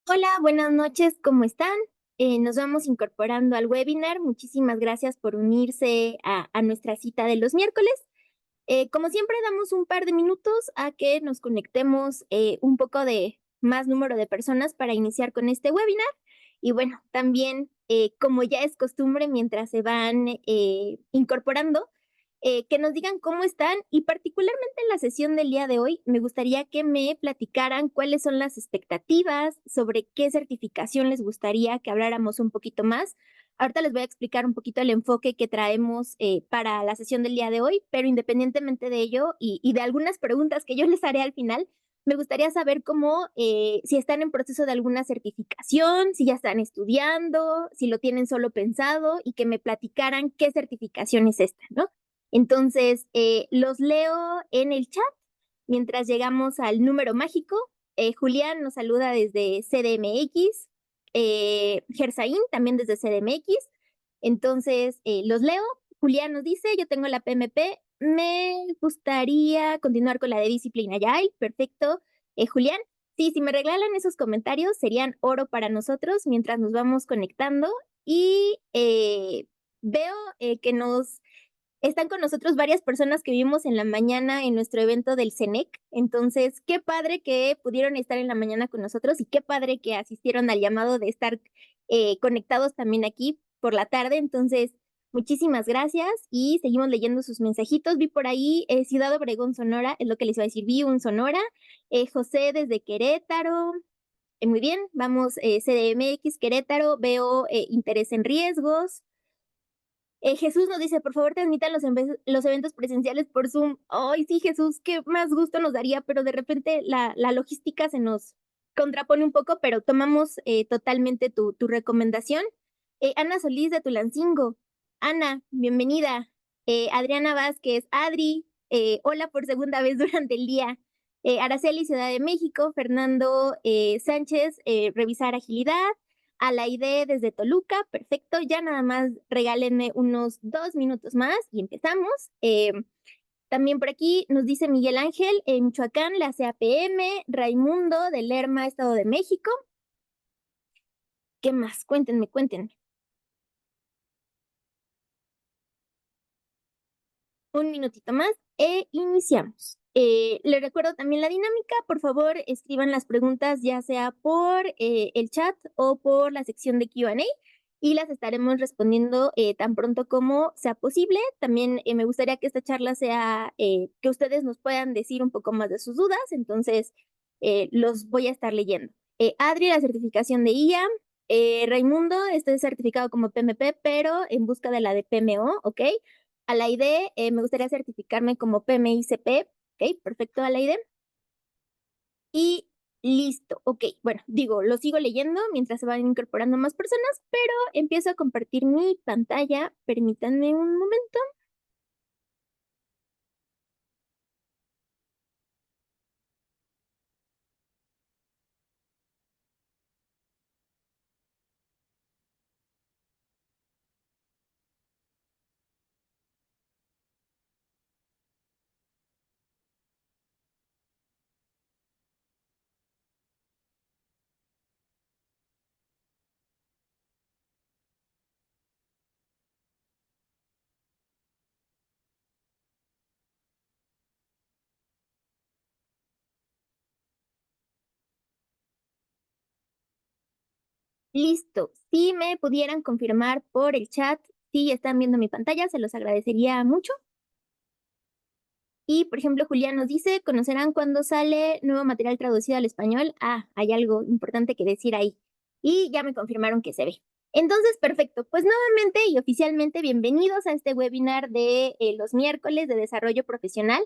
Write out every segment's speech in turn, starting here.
Hola, buenas noches, ¿cómo están? Nos vamos incorporando al webinar. Muchísimas gracias por unirse a nuestra cita de los miércoles. Como siempre, damos un par de minutos a que nos conectemos un poco de más número de personas para iniciar con este webinar. Y bueno, también, como ya es costumbre, mientras se van incorporando, que nos digan cómo están y particularmente en la sesión del día de hoy, me gustaría que me platicaran cuáles son las expectativas, sobre qué certificación les gustaría que habláramos un poquito más. Ahorita les voy a explicar un poquito el enfoque que traemos para la sesión del día de hoy, pero independientemente de ello y de algunas preguntas que yo les haré al final, me gustaría saber cómo, si están en proceso de alguna certificación, si ya están estudiando, si lo tienen solo pensado y que me platicaran qué certificación es esta, ¿no? Entonces, los leo en el chat mientras llegamos al número mágico. Julián nos saluda desde CDMX, Gersaín también desde CDMX. Entonces, los leo. Julián nos dice, yo tengo la PMP, me gustaría continuar con la de disciplina Agile. Perfecto. Julián, sí, si me regalan esos comentarios serían oro para nosotros mientras nos vamos conectando. Y veo que nos están con nosotros varias personas que vimos en la mañana en nuestro evento del CENEC. Entonces, qué padre que pudieron estar en la mañana con nosotros y qué padre que asistieron al llamado de estar conectados también aquí por la tarde. Entonces, muchísimas gracias y seguimos leyendo sus mensajitos. Vi por ahí Ciudad Obregón, Sonora, es lo que les iba a decir. Vi un Sonora. José desde Querétaro. Muy bien, vamos, CDMX, Querétaro. Veo interés en riesgos. Jesús nos dice, por favor, transmitan los eventos presenciales por Zoom. Ay, sí, Jesús, qué más gusto nos daría, pero de repente la logística se nos contrapone un poco, pero tomamos totalmente tu recomendación. Ana Solís de Tulancingo. Ana, bienvenida. Adriana Vázquez, Adri, hola por segunda vez durante el día. Araceli, Ciudad de México. Fernando Sánchez, revisar agilidad. Alaide desde Toluca, perfecto, ya nada más regálenme unos 2 minutos más y empezamos. También por aquí nos dice Miguel Ángel, en Michoacán, la CAPM, Raimundo de Lerma, Estado de México. ¿Qué más? Cuéntenme, cuéntenme. Un minutito más e iniciamos. Les recuerdo también la dinámica. Por favor, escriban las preguntas ya sea por el chat o por la sección de Q&A y las estaremos respondiendo tan pronto como sea posible. También me gustaría que esta charla sea que ustedes nos puedan decir un poco más de sus dudas, entonces los voy a estar leyendo. Adri, la certificación de IA. Raimundo, este es certificado como PMP, pero en busca de la de PMO, ¿ok? Alaide, me gustaría certificarme como PMICP. Ok, perfecto, Alaide. Y listo, ok. Bueno, digo, lo sigo leyendo mientras se van incorporando más personas, pero empiezo a compartir mi pantalla. Permítanme un momento. Listo. Si me pudieran confirmar por el chat si están viendo mi pantalla, se los agradecería mucho. Y, por ejemplo, Julián nos dice, ¿conocerán cuándo sale nuevo material traducido al español? Ah, hay algo importante que decir ahí. Y ya me confirmaron que se ve. Entonces, perfecto. Pues nuevamente y oficialmente bienvenidos a este webinar de los miércoles de desarrollo profesional.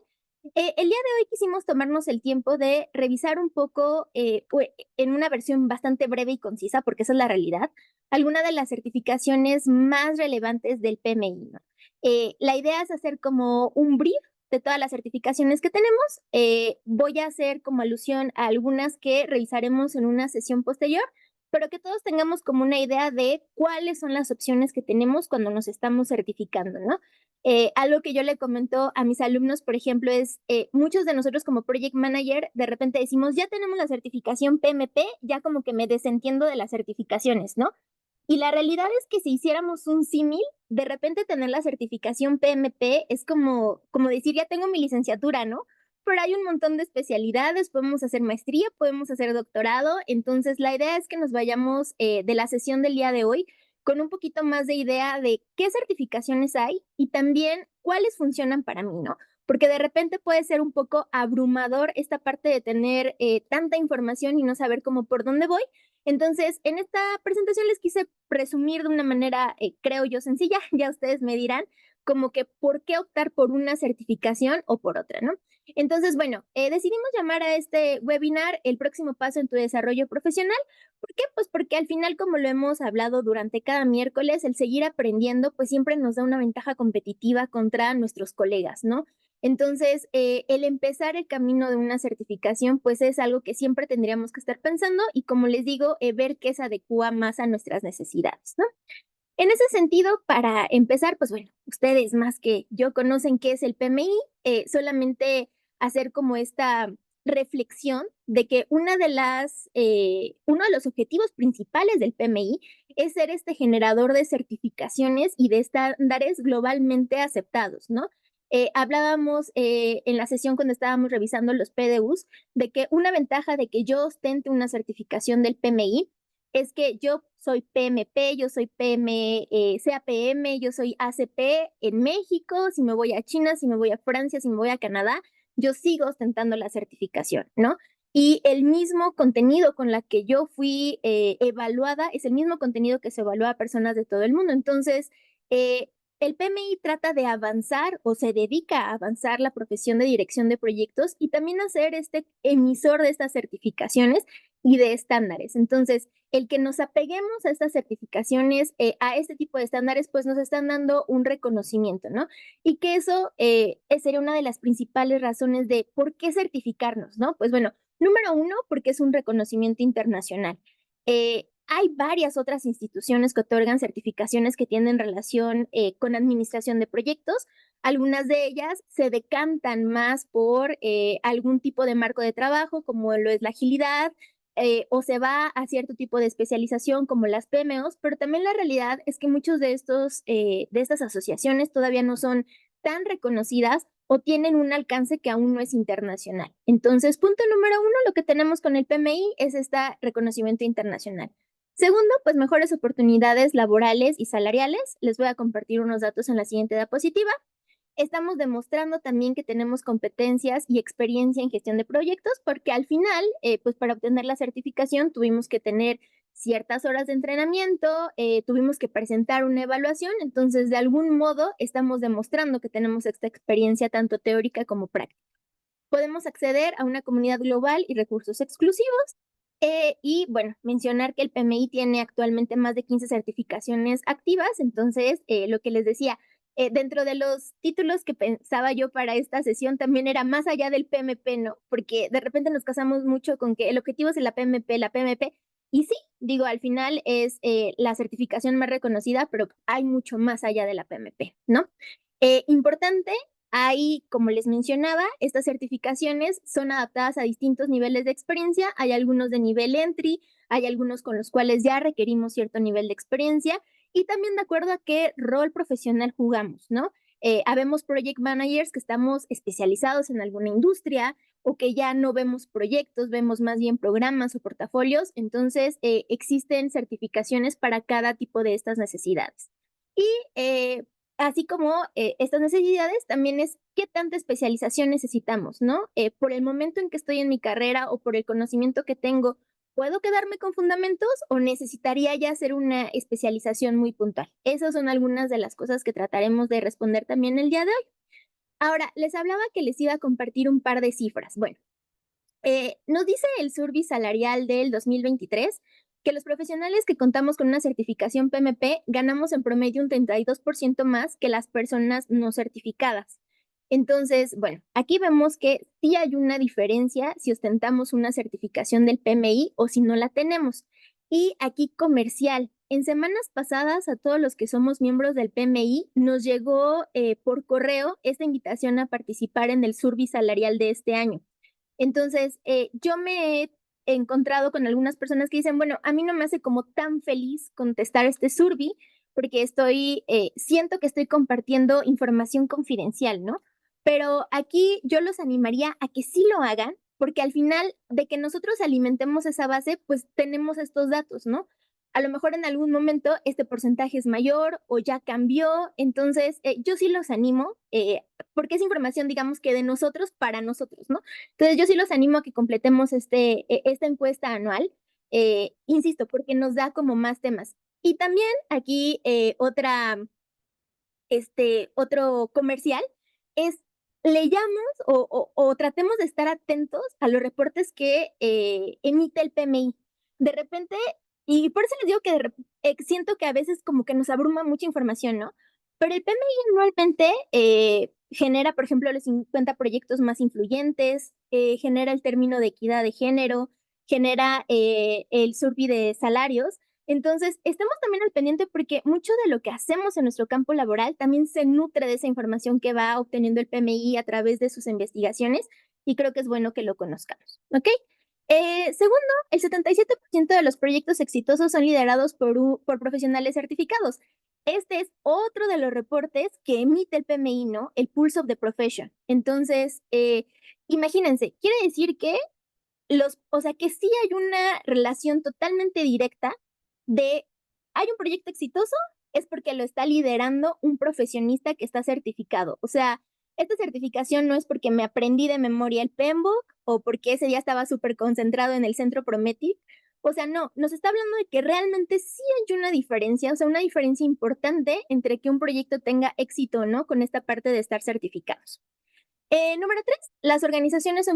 El día de hoy quisimos tomarnos el tiempo de revisar un poco, en una versión bastante breve y concisa, porque esa es la realidad, alguna de las certificaciones más relevantes del PMI, ¿no? La idea es hacer como un brief de todas las certificaciones que tenemos. Voy a hacer como alusión a algunas que revisaremos en una sesión posterior, pero que todos tengamos como una idea de cuáles son las opciones que tenemos cuando nos estamos certificando, ¿no? Algo que yo le comento a mis alumnos, por ejemplo, es muchos de nosotros como project manager, de repente decimos, ya tenemos la certificación PMP, ya como que me desentiendo de las certificaciones, ¿no? Y la realidad es que si hiciéramos un símil, de repente tener la certificación PMP es como decir, ya tengo mi licenciatura, ¿no? Pero hay un montón de especialidades, podemos hacer maestría, podemos hacer doctorado, entonces la idea es que nos vayamos de la sesión del día de hoy con un poquito más de idea de qué certificaciones hay y también cuáles funcionan para mí, ¿no? Porque de repente puede ser un poco abrumador esta parte de tener tanta información y no saber cómo por dónde voy. Entonces, en esta presentación les quise presumir de una manera, creo yo, sencilla, ya ustedes me dirán, como que por qué optar por una certificación o por otra, ¿no? Entonces, bueno, decidimos llamar a este webinar el próximo paso en tu desarrollo profesional. ¿Por qué? Pues porque al final, como lo hemos hablado durante cada miércoles, el seguir aprendiendo, pues siempre nos da una ventaja competitiva contra nuestros colegas, ¿no? Entonces, el empezar el camino de una certificación, pues es algo que siempre tendríamos que estar pensando y, como les digo, ver qué se adecua más a nuestras necesidades, ¿no? En ese sentido, para empezar, pues bueno, ustedes más que yo conocen qué es el PMI, solamente hacer como esta reflexión de que uno de los objetivos principales del PMI es ser este generador de certificaciones y de estándares globalmente aceptados, ¿no? Hablábamos en la sesión cuando estábamos revisando los PDUs de que una ventaja de que yo ostente una certificación del PMI es que yo soy PMP, yo soy CAPM, yo soy ACP en México, si me voy a China, si me voy a Francia, si me voy a Canadá, yo sigo ostentando la certificación, ¿no? Y el mismo contenido con la que yo fui evaluada es el mismo contenido que se evalúa a personas de todo el mundo. Entonces, el PMI trata de avanzar o se dedica a avanzar la profesión de dirección de proyectos y también a ser este emisor de estas certificaciones y de estándares. Entonces, el que nos apeguemos a estas certificaciones, a este tipo de estándares, pues nos están dando un reconocimiento, ¿no? Y que eso sería una de las principales razones de por qué certificarnos, ¿no? Pues bueno, número uno, porque es un reconocimiento internacional. Hay varias otras instituciones que otorgan certificaciones que tienen relación con administración de proyectos. Algunas de ellas se decantan más por algún tipo de marco de trabajo, como lo es la agilidad, o se va a cierto tipo de especialización como las PMOs, pero también la realidad es que muchos de estas asociaciones todavía no son tan reconocidas o tienen un alcance que aún no es internacional. Entonces, punto número uno, lo que tenemos con el PMI es este reconocimiento internacional. Segundo, pues mejores oportunidades laborales y salariales. Les voy a compartir unos datos en la siguiente diapositiva. Estamos demostrando también que tenemos competencias y experiencia en gestión de proyectos, porque al final, pues para obtener la certificación tuvimos que tener ciertas horas de entrenamiento, tuvimos que presentar una evaluación, entonces de algún modo estamos demostrando que tenemos esta experiencia tanto teórica como práctica. Podemos acceder a una comunidad global y recursos exclusivos. Y bueno, mencionar que el PMI tiene actualmente más de 15 certificaciones activas, entonces lo que les decía, dentro de los títulos que pensaba yo para esta sesión también era más allá del PMP, ¿no? Porque de repente nos casamos mucho con que el objetivo es la PMP, y sí, digo, al final es la certificación más reconocida, pero hay mucho más allá de la PMP, ¿no? Importante, hay, como les mencionaba, estas certificaciones son adaptadas a distintos niveles de experiencia. Hay algunos de nivel entry, hay algunos con los cuales ya requerimos cierto nivel de experiencia y también de acuerdo a qué rol profesional jugamos, ¿no? Habemos project managers que estamos especializados en alguna industria o que ya no vemos proyectos, vemos más bien programas o portafolios. Entonces, existen certificaciones para cada tipo de estas necesidades. Y así como estas necesidades, también es qué tanta especialización necesitamos, ¿no? Por el momento en que estoy en mi carrera o por el conocimiento que tengo, ¿puedo quedarme con fundamentos o necesitaría ya hacer una especialización muy puntual? Esas son algunas de las cosas que trataremos de responder también el día de hoy. Ahora, les hablaba que les iba a compartir un par de cifras. Bueno, nos dice el survey salarial del 2023 que los profesionales que contamos con una certificación PMP ganamos en promedio un 32% más que las personas no certificadas. Entonces, bueno, aquí vemos que sí hay una diferencia si ostentamos una certificación del PMI o si no la tenemos. Y aquí comercial. En semanas pasadas, a todos los que somos miembros del PMI, nos llegó por correo esta invitación a participar en el survey salarial de este año. Entonces, yo me he encontrado con algunas personas que dicen, bueno, a mí no me hace como tan feliz contestar este survey porque siento que estoy compartiendo información confidencial, ¿no? Pero aquí yo los animaría a que sí lo hagan, porque al final de que nosotros alimentemos esa base, pues tenemos estos datos, ¿no? A lo mejor en algún momento este porcentaje es mayor o ya cambió, entonces yo sí los animo, porque es información, digamos que de nosotros para nosotros, ¿no? Entonces yo sí los animo a que completemos esta encuesta anual, insisto, porque nos da como más temas. Y también aquí otro comercial es leyamos o tratemos de estar atentos a los reportes que emite el PMI. De repente, y por eso les digo que siento que a veces como que nos abruma mucha información, ¿no? Pero el PMI anualmente genera, por ejemplo, los 50 proyectos más influyentes, genera el término de equidad de género, genera el survey de salarios. Entonces, estemos también al pendiente porque mucho de lo que hacemos en nuestro campo laboral también se nutre de esa información que va obteniendo el PMI a través de sus investigaciones y creo que es bueno que lo conozcamos, ¿ok? Segundo, el 77% de los proyectos exitosos son liderados por profesionales certificados. Este es otro de los reportes que emite el PMI, ¿no? El Pulse of the Profession. Entonces, imagínense, quiere decir que o sea, que sí hay una relación totalmente directa de, hay un proyecto exitoso, es porque lo está liderando un profesionista que está certificado. O sea, esta certificación no es porque me aprendí de memoria el PMBOK o porque ese día estaba súper concentrado en el centro Prometic. O sea, no, nos está hablando de que realmente sí hay una diferencia, o sea, una diferencia importante entre que un proyecto tenga éxito o no con esta parte de estar certificados. Número 3, las organizaciones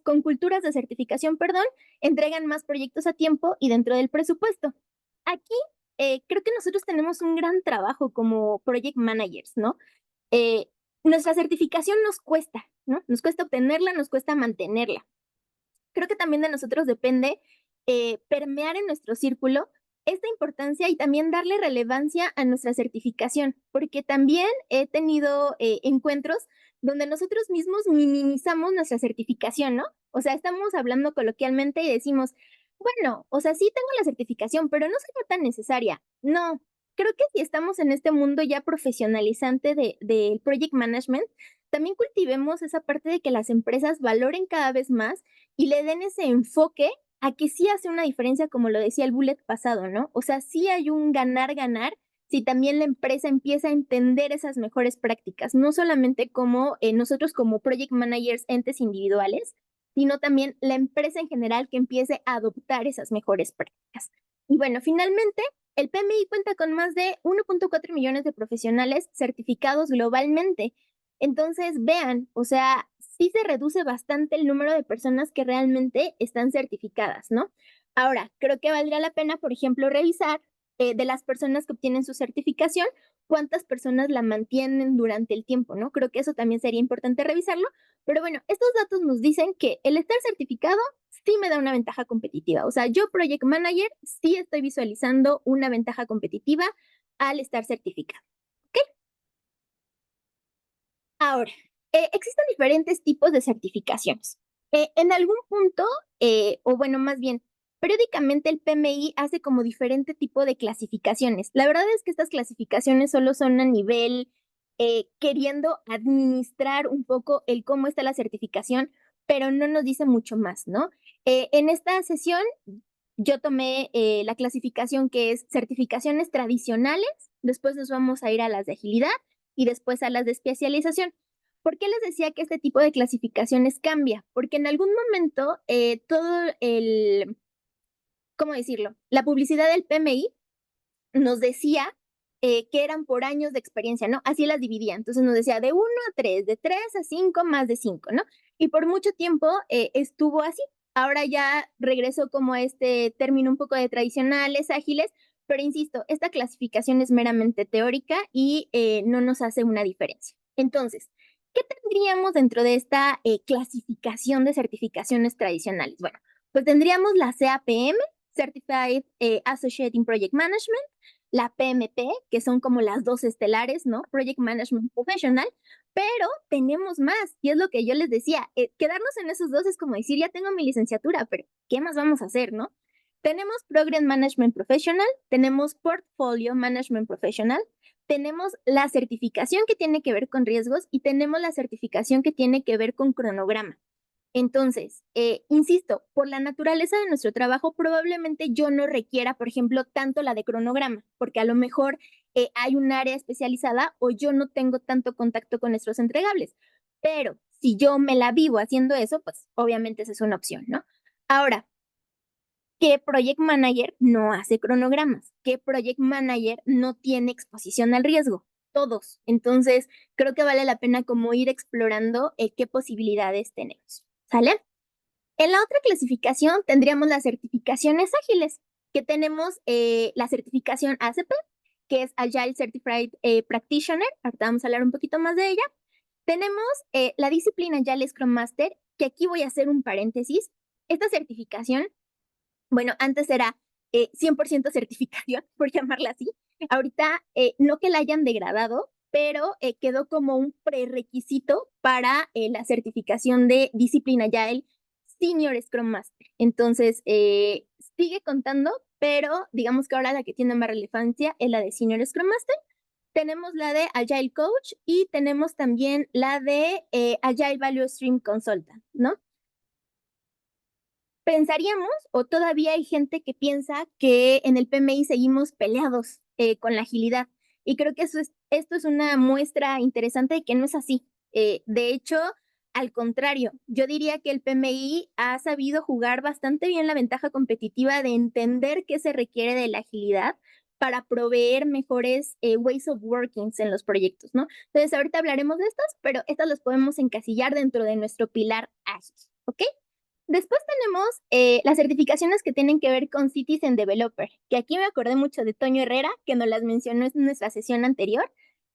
con culturas de certificación, perdón, entregan más proyectos a tiempo y dentro del presupuesto. Aquí creo que nosotros tenemos un gran trabajo como project managers, ¿no? Eh, Nuestra certificación nos cuesta, ¿no? Nos cuesta obtenerla, nos cuesta mantenerla. Creo que también de nosotros depende permear en nuestro círculo esta importancia y también darle relevancia a nuestra certificación, porque también he tenido encuentros donde nosotros mismos minimizamos nuestra certificación, ¿no? O sea, estamos hablando coloquialmente y decimos, bueno, o sea, sí tengo la certificación, pero no sería tan necesaria. No, creo que si estamos en este mundo ya profesionalizante del project management, también cultivemos esa parte de que las empresas valoren cada vez más y le den ese enfoque a que sí hace una diferencia, como lo decía el bullet pasado, ¿no? O sea, sí hay un ganar-ganar si también la empresa empieza a entender esas mejores prácticas, no solamente como nosotros como project managers, entes individuales, sino también la empresa en general que empiece a adoptar esas mejores prácticas. Y bueno, finalmente, el PMI cuenta con más de 1.4 millones de profesionales certificados globalmente. Entonces, vean, o sea, sí se reduce bastante el número de personas que realmente están certificadas, ¿no? Ahora, creo que valdría la pena, por ejemplo, revisar de las personas que obtienen su certificación, cuántas personas la mantienen durante el tiempo, ¿no? Creo que eso también sería importante revisarlo, pero bueno, estos datos nos dicen que el estar certificado sí me da una ventaja competitiva. O sea, yo, Project Manager, sí estoy visualizando una ventaja competitiva al estar certificado. ¿Ok? Ahora, existen diferentes tipos de certificaciones. En algún punto, o bueno, más bien, periódicamente el PMI hace como diferente tipo de clasificaciones. La verdad es que estas clasificaciones solo son a nivel queriendo administrar un poco el cómo está la certificación, pero no nos dice mucho más, ¿no? En esta sesión yo tomé la clasificación que es certificaciones tradicionales, después nos vamos a ir a las de agilidad y después a las de especialización. ¿Por qué les decía que este tipo de clasificaciones cambia? Porque en algún momento ¿cómo decirlo? La publicidad del PMI nos decía que eran por años de experiencia, ¿no? Así las dividía. Entonces nos decía de 1 a 3, de 3 a 5, más de 5, ¿no? Y por mucho tiempo estuvo así. Ahora ya regresó como a este término un poco de tradicionales, ágiles, pero insisto, esta clasificación es meramente teórica y no nos hace una diferencia. Entonces, ¿qué tendríamos dentro de esta clasificación de certificaciones tradicionales? Bueno, pues tendríamos la CAPM, Certified Associate in Project Management, la PMP, que son como las dos estelares, ¿no? Project Management Professional, pero tenemos más, y es lo que yo les decía, quedarnos en esos dos es como decir, ya tengo mi licenciatura, pero ¿qué más vamos a hacer, no? Tenemos Program Management Professional, tenemos Portfolio Management Professional, tenemos la certificación que tiene que ver con riesgos y tenemos la certificación que tiene que ver con cronograma. Entonces, insisto, por la naturaleza de nuestro trabajo, probablemente yo no requiera, por ejemplo, tanto la de cronograma, porque a lo mejor hay un área especializada o yo no tengo tanto contacto con nuestros entregables. Pero si yo me la vivo haciendo eso, pues obviamente esa es una opción, ¿no? Ahora, ¿qué project manager no hace cronogramas? ¿Qué project manager no tiene exposición al riesgo? Todos. Entonces, creo que vale la pena como ir explorando qué posibilidades tenemos. ¿Sale? En la otra clasificación tendríamos las certificaciones ágiles, que tenemos la certificación ACP, que es Agile Certified Practitioner. Ahorita vamos a hablar un poquito más de ella. Tenemos la disciplina Agile Scrum Master, que aquí voy a hacer un paréntesis. Esta certificación, bueno, antes era 100% certificación, por llamarla así. Ahorita no que la hayan degradado, pero quedó como un prerequisito para la certificación de disciplina Agile Senior Scrum Master. Entonces, sigue contando, pero digamos que ahora la que tiene más relevancia es la de Senior Scrum Master. Tenemos la de Agile Coach y tenemos también la de Agile Value Stream Consultant, ¿no? Pensaríamos, o todavía hay gente que piensa que en el PMI seguimos peleados con la agilidad. Y creo que esto es una muestra interesante de que no es así. De hecho, al contrario, yo diría que el PMI ha sabido jugar bastante bien la ventaja competitiva de entender qué se requiere de la agilidad para proveer mejores ways of working en los proyectos, ¿no? Entonces, ahorita hablaremos de estas, pero estas las podemos encasillar dentro de nuestro pilar ágil, ¿ok? Después tenemos las certificaciones que tienen que ver con Citizen Developer, que aquí me acordé mucho de Toño Herrera, que nos las mencionó en nuestra sesión anterior.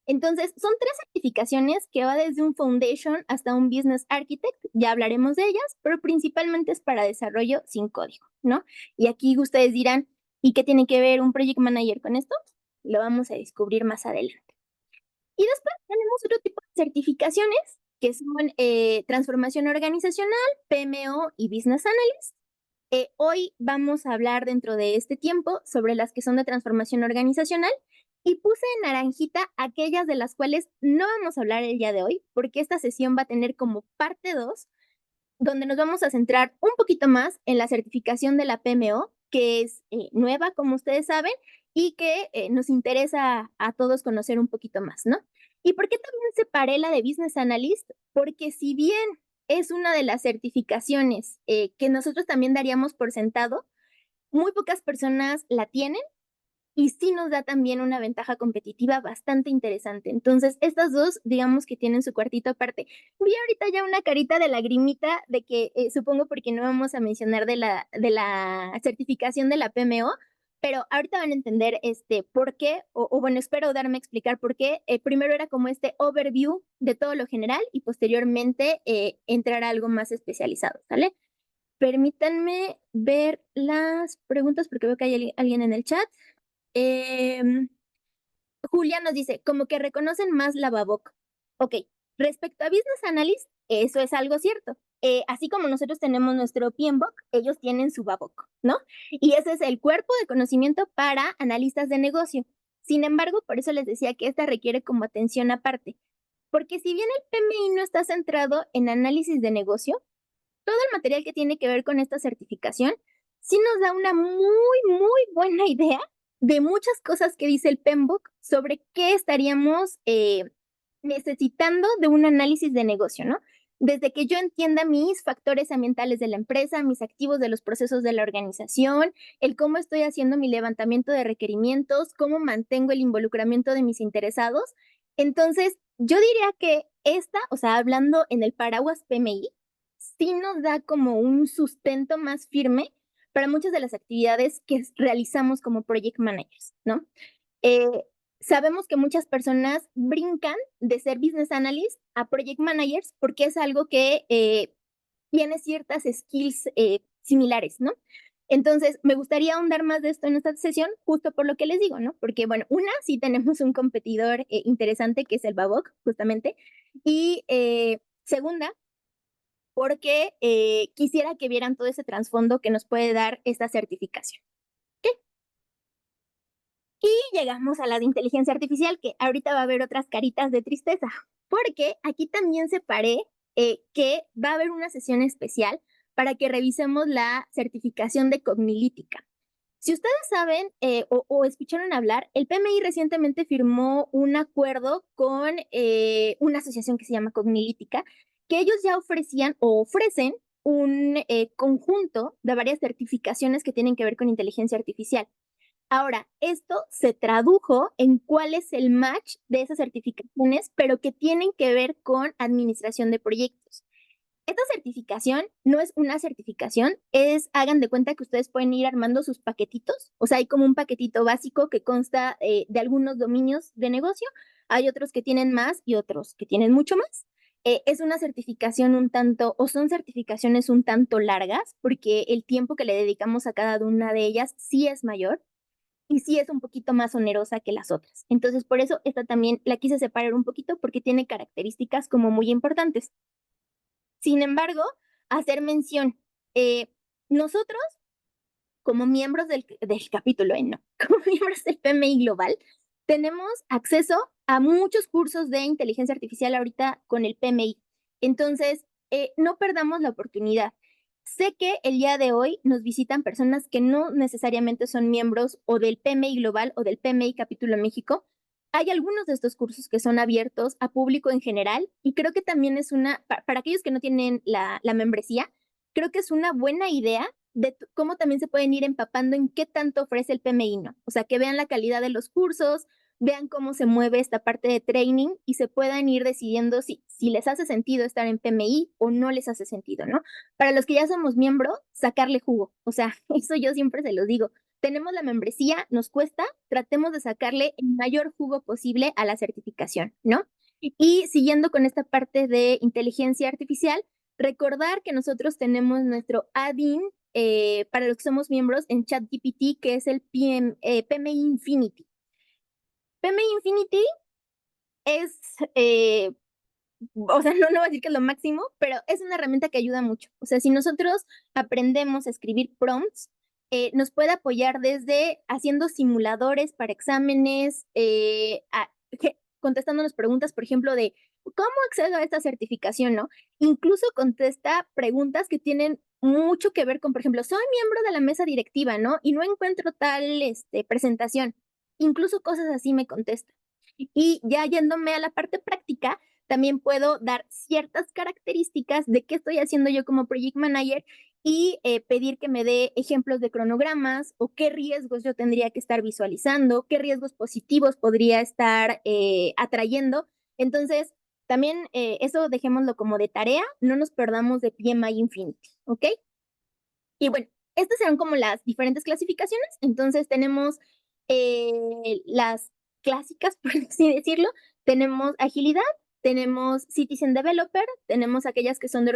Entonces, son 3 certificaciones que va desde un Foundation hasta un Business Architect, ya hablaremos de ellas, pero principalmente es para desarrollo sin código, ¿no? Y aquí ustedes dirán, ¿y qué tiene que ver un Project Manager con esto? Lo vamos a descubrir más adelante. Y después tenemos otro tipo de certificaciones que son transformación organizacional, PMO y Business Analyst. Hoy vamos a hablar dentro de este tiempo sobre las que son de transformación organizacional y puse en naranjita aquellas de las cuales no vamos a hablar el día de hoy, porque esta sesión va a tener como parte 2 donde nos vamos a centrar un poquito más en la certificación de la PMO, que es nueva, como ustedes saben, y que nos interesa a todos conocer un poquito más, ¿no? ¿Y por qué también separé la de Business Analyst? Porque si bien es una de las certificaciones que nosotros también daríamos por sentado, muy pocas personas la tienen y sí nos da también una ventaja competitiva bastante interesante. Entonces, estas dos, digamos que tienen su cuartito aparte. Vi ahorita ya una carita de lagrimita de que supongo porque no vamos a mencionar de la certificación de la PMO, pero ahorita van a entender por qué, o bueno, espero darme a explicar por qué. Primero era como este overview de todo lo general y posteriormente entrar a algo más especializado, ¿sale? Permítanme ver las preguntas porque veo que hay alguien en el chat. Em, Julia nos dice, como que reconocen más la Babok. Ok, respecto a Business Analyst, eso es algo cierto. Así como nosotros tenemos nuestro PMBOK, ellos tienen su Babok, ¿no? Y ese es el cuerpo de conocimiento para analistas de negocio. Sin embargo, por eso les decía que esta requiere como atención aparte. Porque si bien el PMI no está centrado en análisis de negocio, todo el material que tiene que ver con esta certificación sí nos da una muy buena idea de muchas cosas que dice el PMBOK sobre qué estaríamos necesitando de un análisis de negocio, ¿no? Desde que yo entienda mis factores ambientales de la empresa, mis activos de los procesos de la organización, el cómo estoy haciendo mi levantamiento de requerimientos, cómo mantengo el involucramiento de mis interesados. Entonces, yo diría que esta, o sea, hablando en el paraguas PMI, sí nos da como un sustento más firme para muchas de las actividades que realizamos como project managers, ¿no? Eh, Sabemos que muchas personas brincan de ser business analyst a project managers porque es algo que tiene ciertas skills similares, ¿no? Entonces, me gustaría ahondar más de esto en esta sesión, justo por lo que les digo, ¿no? Porque, bueno, una, sí tenemos un competidor interesante que es el Babok, justamente. Y segunda, porque quisiera que vieran todo ese trasfondo que nos puede dar esta certificación. Y llegamos a la de inteligencia artificial, que ahorita va a haber otras caritas de tristeza, porque aquí también separé que va a haber una sesión especial para que revisemos la certificación de Cognilítica. Si ustedes saben o escucharon hablar, el PMI recientemente firmó un acuerdo con una asociación que se llama Cognilítica, que ellos ya ofrecían o ofrecen un conjunto de varias certificaciones que tienen que ver con inteligencia artificial. Ahora, esto se tradujo en cuál es el match de esas certificaciones, pero que tienen que ver con administración de proyectos. Esta certificación no es una certificación, hagan de cuenta que ustedes pueden ir armando sus paquetitos, o sea, hay como un paquetito básico que consta de algunos dominios de negocio, hay otros que tienen más y otros que tienen mucho más. Es una certificación un tanto, o son certificaciones un tanto largas, porque el tiempo que le dedicamos a cada una de ellas sí es mayor y sí es un poquito más onerosa que las otras. Entonces, por eso esta también la quise separar un poquito porque tiene características como muy importantes. Sin embargo, hacer mención, eh, nosotros como miembros del capítulo, no, como miembros del PMI Global, tenemos acceso a muchos cursos de inteligencia artificial ahorita con el PMI. Entonces, no perdamos la oportunidad. Sé que el día de hoy nos visitan personas que no necesariamente son miembros o del PMI Global o del PMI Capítulo México. Hay algunos de estos cursos que son abiertos a público en general y creo que también es para aquellos que no tienen la membresía, creo que es una buena idea de cómo también se pueden ir empapando en qué tanto ofrece el PMI, ¿no? O sea, que vean la calidad de los cursos, vean cómo se mueve esta parte de training y se puedan ir decidiendo si les hace sentido estar en PMI o no les hace sentido, ¿no? Para los que ya somos miembros, sacarle jugo. O sea, eso yo siempre se los digo. Tenemos la membresía, nos cuesta, tratemos de sacarle el mayor jugo posible a la certificación, ¿no? Y siguiendo con esta parte de inteligencia artificial, recordar que nosotros tenemos nuestro add-in para los que somos miembros en ChatGPT, que es el PMI Infinity. PMI Infinity es, o sea, no voy a decir que es lo máximo, pero es una herramienta que ayuda mucho. O sea, si nosotros aprendemos a escribir prompts, nos puede apoyar desde haciendo simuladores para exámenes, contestándonos preguntas, por ejemplo, de cómo accedo a esta certificación, ¿no? Incluso contesta preguntas que tienen mucho que ver con, por ejemplo, soy miembro de la mesa directiva, ¿no? Y no encuentro tal presentación. Incluso cosas así me contesta. Y ya yéndome a la parte práctica, también puedo dar ciertas características de qué estoy haciendo yo como project manager y pedir que me dé ejemplos de cronogramas o qué riesgos yo tendría que estar visualizando, qué riesgos positivos podría estar atrayendo. Entonces, también eso dejémoslo como de tarea, no nos perdamos de PMI Infinity, ¿ok? Y bueno, estas serán como las diferentes clasificaciones. Entonces tenemos las clásicas, por así decirlo. Tenemos agilidad, tenemos citizen developer, tenemos aquellas que son de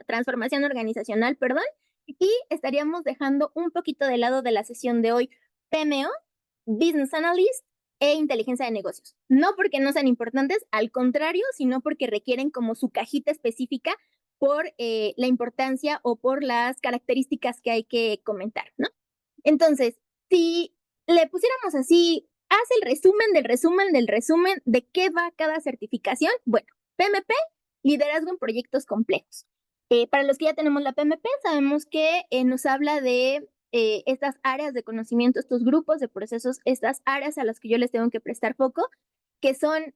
transformación organizacional, perdón, y estaríamos dejando un poquito de lado de la sesión de hoy PMO, Business Analyst e inteligencia de negocios. No porque no sean importantes, al contrario, sino porque requieren como su cajita específica por la importancia o por las características que hay que comentar, ¿no? Entonces, si le pusiéramos así, haz el resumen del resumen del resumen de qué va cada certificación, bueno, PMP, liderazgo en proyectos complejos. Para los que ya tenemos la PMP, sabemos que nos habla de estas áreas de conocimiento, estos grupos de procesos, estas áreas a las que yo les tengo que prestar foco, que son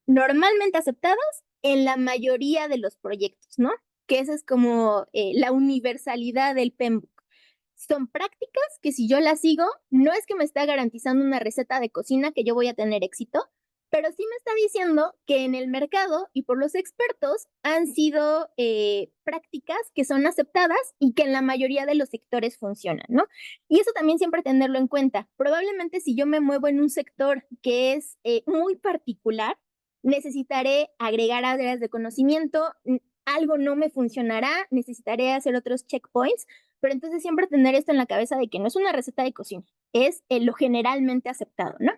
normalmente aceptados en la mayoría de los proyectos, ¿no? Que esa es como la universalidad del PMBOK. Son prácticas que si yo las sigo, no es que me está garantizando una receta de cocina que yo voy a tener éxito, pero sí me está diciendo que en el mercado y por los expertos han sido prácticas que son aceptadas y que en la mayoría de los sectores funcionan, ¿no? Y eso también siempre tenerlo en cuenta. Probablemente si yo me muevo en un sector que es muy particular, necesitaré agregar áreas de conocimiento, algo no me funcionará, necesitaré hacer otros checkpoints, pero entonces siempre tener esto en la cabeza de que no es una receta de cocina, es lo generalmente aceptado, ¿no?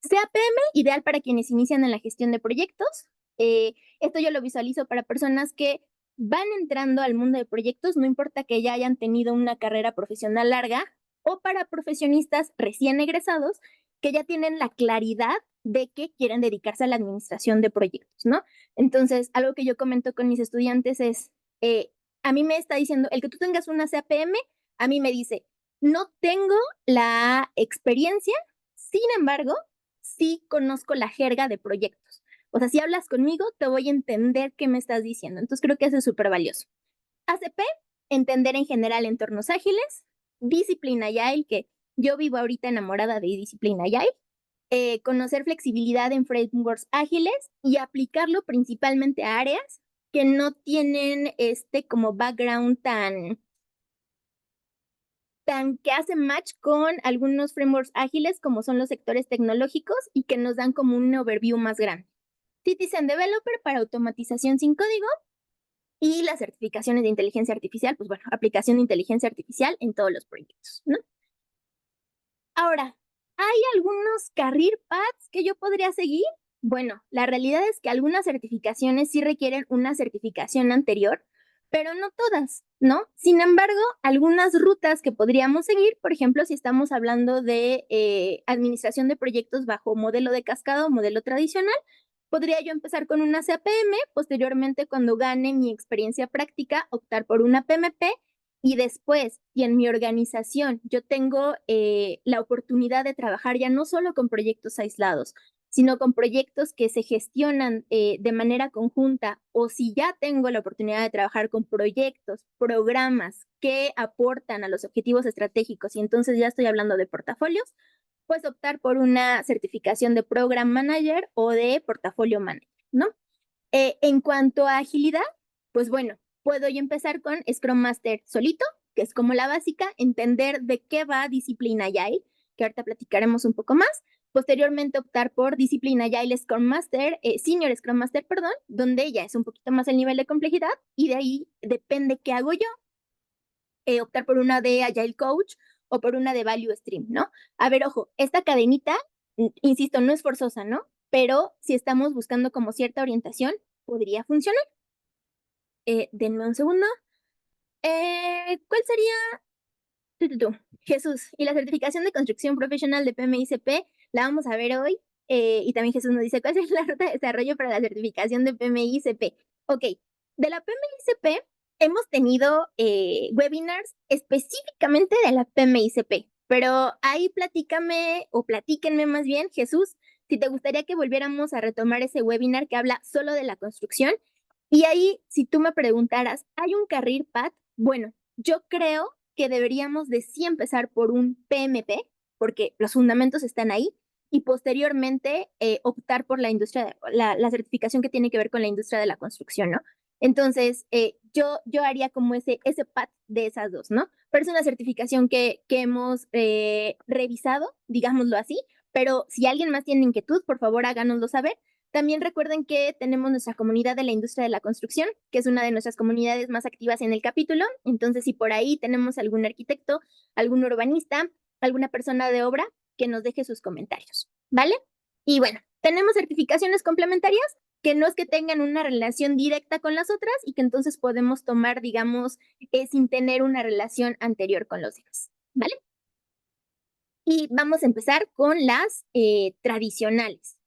CAPM, ideal para quienes inician en la gestión de proyectos. Esto yo lo visualizo para personas que van entrando al mundo de proyectos, no importa que ya hayan tenido una carrera profesional larga, o para profesionistas recién egresados que ya tienen la claridad de que quieren dedicarse a la administración de proyectos, ¿no? Entonces, algo que yo comento con mis estudiantes es, a mí me está diciendo, el que tú tengas una CAPM, a mí me dice, no tengo la experiencia, sin embargo, sí conozco la jerga de proyectos. O sea, si hablas conmigo, te voy a entender qué me estás diciendo. Entonces creo que eso es súper valioso. ACP, entender en general entornos ágiles. Disciplina Agile, que yo vivo ahorita enamorada de Disciplina Agile. Conocer flexibilidad en frameworks ágiles y aplicarlo principalmente a áreas que no tienen como background tan que hacen match con algunos frameworks ágiles como son los sectores tecnológicos y que nos dan como un overview más grande. Citizen Developer para automatización sin código y las certificaciones de inteligencia artificial, pues bueno, aplicación de inteligencia artificial en todos los proyectos, ¿no? Ahora, ¿hay algunos career paths que yo podría seguir? Bueno, la realidad es que algunas certificaciones sí requieren una certificación anterior, pero no todas, ¿no? Sin embargo, algunas rutas que podríamos seguir, por ejemplo, si estamos hablando de administración de proyectos bajo modelo de cascada o modelo tradicional, podría yo empezar con una CAPM, posteriormente cuando gane mi experiencia práctica, optar por una PMP y después, y en mi organización, yo tengo la oportunidad de trabajar ya no solo con proyectos aislados, sino con proyectos que se gestionan de manera conjunta, o si ya tengo la oportunidad de trabajar con proyectos, programas que aportan a los objetivos estratégicos, y entonces ya estoy hablando de portafolios, pues optar por una certificación de Program Manager o de Portafolio Manager, ¿no? En cuanto a agilidad, pues bueno, puedo yo empezar con Scrum Master solito, que es como la básica, entender de qué va Disciplina Agile, que ahorita platicaremos un poco más. Posteriormente optar por Disciplina Agile Scrum Master, Senior Scrum Master, perdón, donde ya es un poquito más el nivel de complejidad y de ahí depende qué hago yo, optar por una de Agile Coach o por una de Value Stream, ¿no? A ver, ojo, esta cadenita, insisto, no es forzosa, ¿no? Pero si estamos buscando como cierta orientación, podría funcionar. Denme un segundo. ¿Cuál sería? Jesús, y la certificación de construcción profesional de PMICP la vamos a ver hoy. Y también Jesús nos dice, ¿cuál es la ruta de desarrollo para la certificación de PMICP? Ok, de la PMICP hemos tenido webinars específicamente de la PMICP, pero ahí platícame o platíquenme más bien, Jesús, si te gustaría que volviéramos a retomar ese webinar que habla solo de la construcción. Y ahí, si tú me preguntaras, ¿hay un career path? Bueno, yo creo que deberíamos de sí empezar por un PMP, porque los fundamentos están ahí, y posteriormente optar por la industria, la certificación que tiene que ver con la industria de la construcción, ¿no? Entonces, yo haría como ese path de esas dos, ¿no? Pero es una certificación que hemos revisado, digámoslo así, pero si alguien más tiene inquietud, por favor háganoslo saber. También recuerden que tenemos nuestra comunidad de la industria de la construcción, que es una de nuestras comunidades más activas en el capítulo. Entonces, si por ahí tenemos algún arquitecto, algún urbanista, alguna persona de obra, que nos deje sus comentarios, ¿vale? Y bueno, tenemos certificaciones complementarias que no es que tengan una relación directa con las otras y que entonces podemos tomar, digamos, sin tener una relación anterior con los demás, ¿vale? Y vamos a empezar con las tradicionales.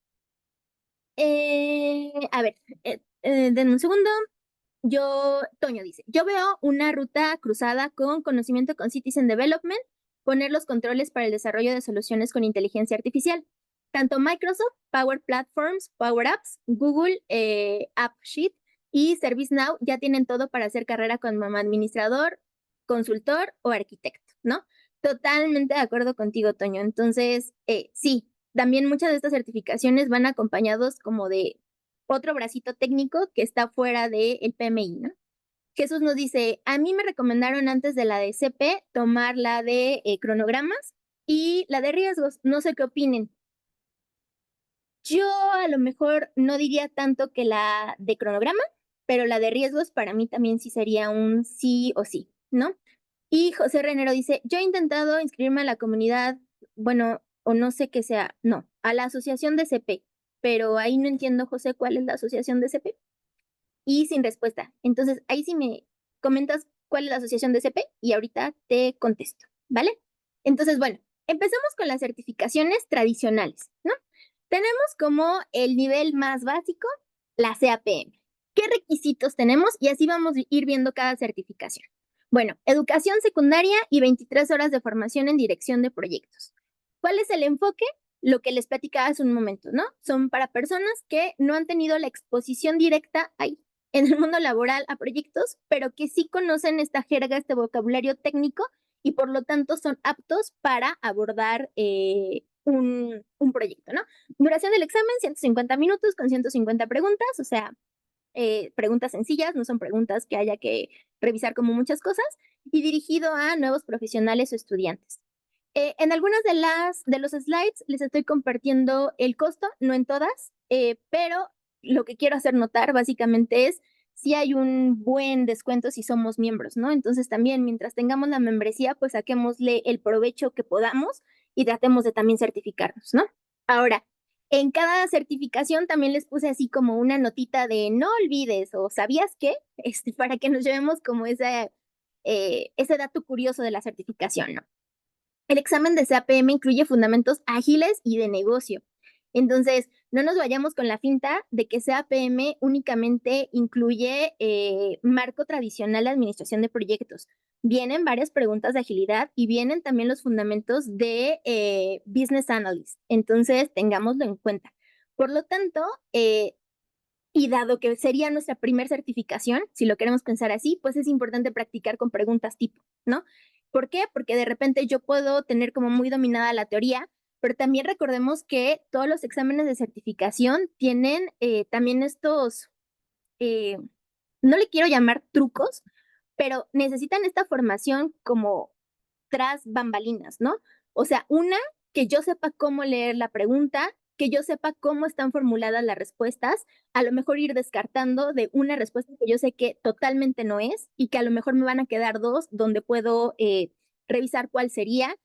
A ver, denme un segundo. Toño dice, yo veo una ruta cruzada con conocimiento con Citizen Development, poner los controles para el desarrollo de soluciones con inteligencia artificial. Tanto Microsoft, Power Platforms, Power Apps, Google, AppSheet y ServiceNow ya tienen todo para hacer carrera como administrador, consultor o arquitecto, ¿no? Totalmente de acuerdo contigo, Toño. Entonces, sí, también muchas de estas certificaciones van acompañados como de otro bracito técnico que está fuera del PMI, ¿no? Jesús nos dice, a mí me recomendaron antes de la de CP tomar la de cronogramas y la de riesgos, no sé qué opinen. Yo a lo mejor no diría tanto que la de cronograma, pero la de riesgos para mí también sí sería un sí o sí, ¿no? Y José Renero dice, yo he intentado inscribirme a la comunidad, bueno, o no sé qué sea, no, a la asociación de CP, pero ahí no entiendo, José, cuál es la asociación de CP. Y sin respuesta. Entonces, ahí sí me comentas cuál es la asociación de CP y ahorita te contesto, ¿vale? Entonces, bueno, empezamos con las certificaciones tradicionales, ¿no? Tenemos como el nivel más básico, la CAPM. ¿Qué requisitos tenemos? Y así vamos a ir viendo cada certificación. Bueno, educación secundaria y 23 horas de formación en dirección de proyectos. ¿Cuál es el enfoque? Lo que les platicaba hace un momento, ¿no? Son para personas que no han tenido la exposición directa ahí en el mundo laboral a proyectos, pero que sí conocen esta jerga, este vocabulario técnico y por lo tanto son aptos para abordar un proyecto, ¿no? Duración del examen, 150 minutos con 150 preguntas, o sea, preguntas sencillas, no son preguntas que haya que revisar como muchas cosas, y dirigido a nuevos profesionales o estudiantes. En algunas de los slides les estoy compartiendo el costo, no en todas, pero lo que quiero hacer notar básicamente es si hay un buen descuento si somos miembros, ¿no? Entonces también mientras tengamos la membresía, pues saquémosle el provecho que podamos y tratemos de también certificarnos, ¿no? Ahora, en cada certificación también les puse así como una notita de no olvides o sabías qué, para que nos llevemos como ese dato curioso de la certificación, ¿no? El examen de CAPM incluye fundamentos ágiles y de negocio. Entonces, no nos vayamos con la finta de que CAPM únicamente incluye marco tradicional de administración de proyectos. Vienen varias preguntas de agilidad y vienen también los fundamentos de Business Analyst. Entonces, tengámoslo en cuenta. Por lo tanto, y dado que sería nuestra primer certificación, si lo queremos pensar así, pues es importante practicar con preguntas tipo, ¿no? ¿Por qué? Porque de repente yo puedo tener como muy dominada la teoría, pero también recordemos que todos los exámenes de certificación tienen también estos, eh, no le quiero llamar trucos, pero necesitan esta formación como tras bambalinas, ¿no? O sea, una, que yo sepa cómo leer la pregunta, que yo sepa cómo están formuladas las respuestas, a lo mejor ir descartando de una respuesta que yo sé que totalmente no es y que a lo mejor me van a quedar dos donde puedo revisar cuál sería.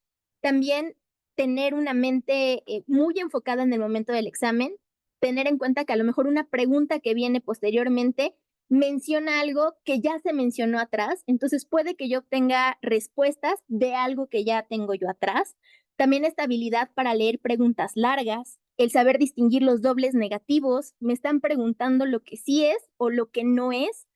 También tener una mente muy enfocada en el momento del examen, tener en cuenta que a lo mejor una pregunta que viene posteriormente menciona algo que ya se mencionó atrás, entonces puede que yo obtenga respuestas de algo que ya tengo yo atrás. También esta habilidad para leer preguntas largas, el saber distinguir los dobles negativos, me están preguntando lo que sí es o lo que no es,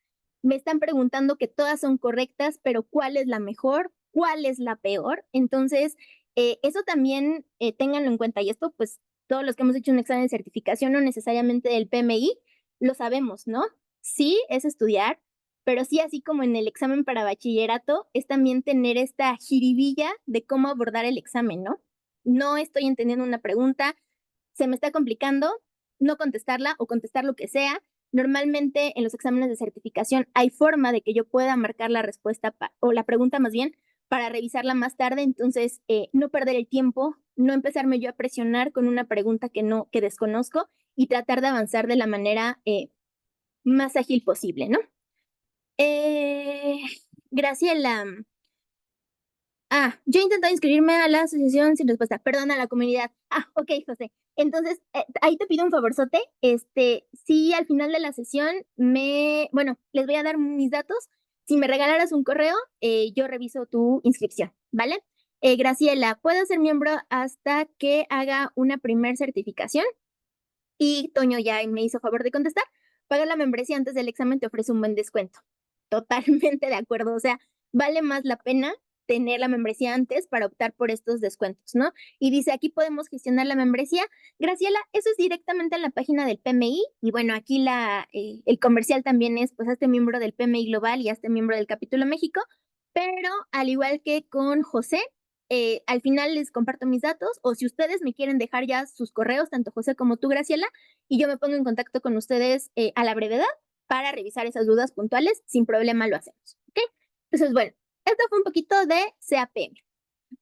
me están preguntando que todas son correctas, pero ¿cuál es la mejor? ¿Cuál es la peor? Entonces, eso también ténganlo en cuenta y esto pues todos los que hemos hecho un examen de certificación, no necesariamente del PMI, lo sabemos, ¿no? Sí, es estudiar, pero sí, así como en el examen para bachillerato, es también tener esta jiribilla de cómo abordar el examen, ¿no? No estoy entendiendo una pregunta, se me está complicando, no contestarla o contestar lo que sea. Normalmente en los exámenes de certificación hay forma de que yo pueda marcar la respuesta o la pregunta más bien para revisarla más tarde, entonces no perder el tiempo, no empezarme yo a presionar con una pregunta que desconozco y tratar de avanzar de la manera más ágil posible, ¿no? Eh, Graciela. Yo he intentado inscribirme a la asociación sin respuesta, perdón, a la comunidad. Ok, José. Entonces, ahí te pido un favorzote. Si al final de la sesión bueno, les voy a dar mis datos. Si me regalaras un correo, yo reviso tu inscripción, ¿vale? Graciela, puedo ser miembro hasta que haga una primer certificación. Y Toño ya me hizo favor de contestar. Paga la membresía antes del examen, te ofrece un buen descuento. Totalmente de acuerdo. O sea, vale más la pena tener la membresía antes para optar por estos descuentos, ¿no? Y dice, aquí podemos gestionar la membresía. Graciela, eso es directamente en la página del PMI. Y bueno, aquí el comercial también es, pues, hazte miembro del PMI Global y hazte miembro del Capítulo México. Pero al igual que con José, al final les comparto mis datos o si ustedes me quieren dejar ya sus correos, tanto José como tú, Graciela, y yo me pongo en contacto con ustedes a la brevedad para revisar esas dudas puntuales, sin problema lo hacemos, ¿ok? Entonces, bueno, esto fue un poquito de CAPM.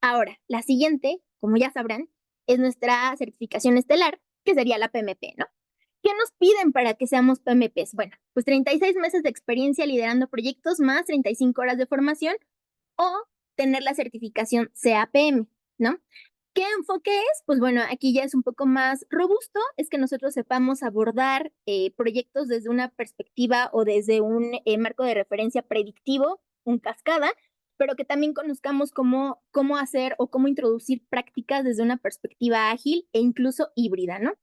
Ahora, la siguiente, como ya sabrán, es nuestra certificación estelar, que sería la PMP, ¿no? ¿Qué nos piden para que seamos PMPs? Bueno, pues 36 meses de experiencia liderando proyectos más 35 horas de formación o tener la certificación CAPM, ¿no? ¿Qué enfoque es? Pues bueno, aquí ya es un poco más robusto, es que nosotros sepamos abordar proyectos desde una perspectiva o desde un marco de referencia predictivo, un cascada, pero que también conozcamos cómo hacer o cómo introducir prácticas desde una perspectiva ágil e incluso híbrida, ¿no?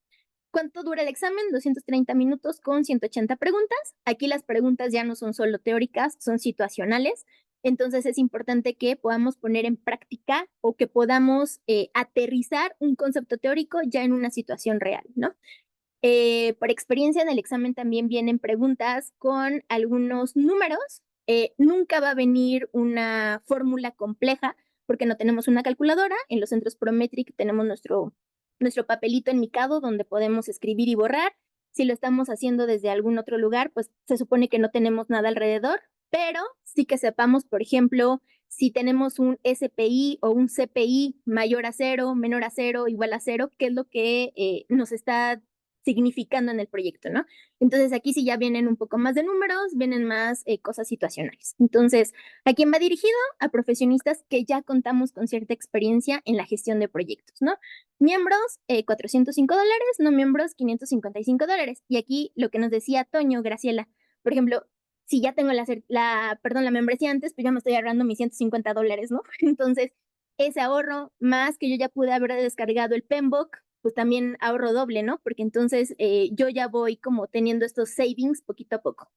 ¿Cuánto dura el examen? 230 minutos con 180 preguntas. Aquí las preguntas ya no son solo teóricas, son situacionales. Entonces es importante que podamos poner en práctica o que podamos aterrizar un concepto teórico ya en una situación real, ¿no? Por experiencia en el examen también vienen preguntas con algunos números. Nunca va a venir una fórmula compleja porque no tenemos una calculadora. En los centros Prometric tenemos nuestro papelito enmicado donde podemos escribir y borrar. Si lo estamos haciendo desde algún otro lugar, pues se supone que no tenemos nada alrededor, pero sí que sepamos, por ejemplo, si tenemos un SPI o un CPI mayor a cero, menor a cero, igual a cero, qué es lo que nos está significando en el proyecto, ¿no? Entonces aquí sí ya vienen un poco más de números, vienen más cosas situacionales. Entonces, ¿a quién va dirigido? A profesionistas que ya contamos con cierta experiencia en la gestión de proyectos, ¿no? Miembros, $405, no miembros, $555. Y aquí lo que nos decía Toño, Graciela, por ejemplo, si ya tengo la membresía antes, pues ya me estoy ahorrando mis $150, ¿no? Entonces, ese ahorro, más que yo ya pude haber descargado el Pembok, pues también ahorro doble, ¿no? Porque entonces yo ya voy como teniendo estos savings poquito a poco.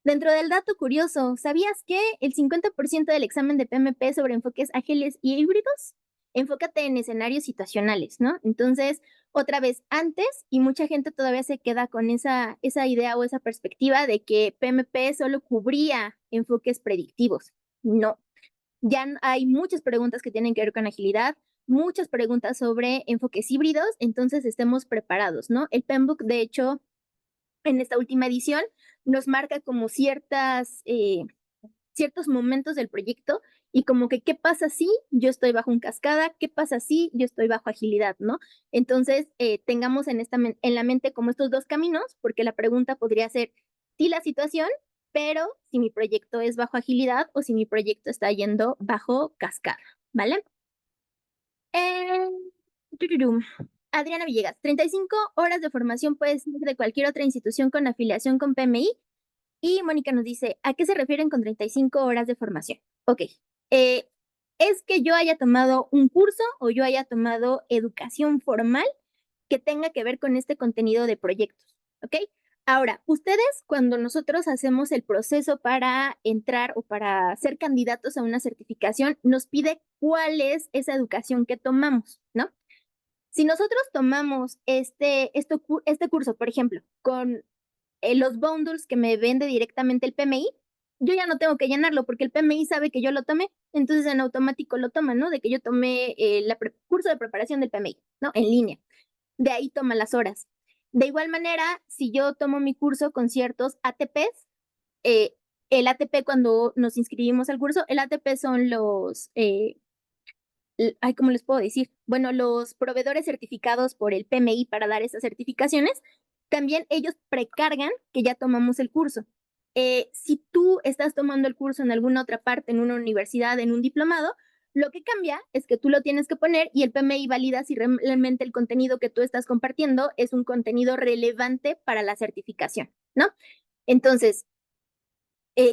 Dentro del dato curioso, ¿sabías que el 50% del examen de PMP sobre enfoques ágiles y híbridos? Enfócate en escenarios situacionales, ¿no? Entonces, otra vez, antes, y mucha gente todavía se queda con esa idea o esa perspectiva de que PMP solo cubría enfoques predictivos. No, ya hay muchas preguntas que tienen que ver con agilidad, muchas preguntas sobre enfoques híbridos, entonces estemos preparados, ¿no? El Pembok, de hecho, en esta última edición, nos marca como ciertos momentos del proyecto y como que qué pasa si yo estoy bajo un cascada, qué pasa si yo estoy bajo agilidad, ¿no? Entonces, tengamos en la mente como estos dos caminos, porque la pregunta podría ser si la situación, pero si mi proyecto es bajo agilidad o si mi proyecto está yendo bajo cascada, ¿vale? Eh, tururum. Adriana Villegas, 35 horas de formación puede ser de cualquier otra institución con afiliación con PMI. Y Mónica nos dice, ¿a qué se refieren con 35 horas de formación? Ok, eh, es que yo haya tomado un curso o yo haya tomado educación formal que tenga que ver con este contenido de proyectos, ¿ok? Ahora, ustedes, cuando nosotros hacemos el proceso para entrar o para ser candidatos a una certificación, nos pide cuál es esa educación que tomamos, ¿no? Si nosotros tomamos este curso, por ejemplo, con los bundles que me vende directamente el PMI, yo ya no tengo que llenarlo porque el PMI sabe que yo lo tomé, entonces en automático lo toma, ¿no? De que yo tomé el curso de preparación del PMI, ¿no? En línea. De ahí toma las horas. De igual manera, si yo tomo mi curso con ciertos ATPs, el ATP cuando nos inscribimos al curso, el ATP son ay, ¿cómo les puedo decir? Bueno, los proveedores certificados por el PMI para dar esas certificaciones, también ellos precargan que ya tomamos el curso. Si tú estás tomando el curso en alguna otra parte, en una universidad, en un diplomado, lo que cambia es que tú lo tienes que poner y el PMI valida si realmente el contenido que tú estás compartiendo es un contenido relevante para la certificación, ¿no? Entonces,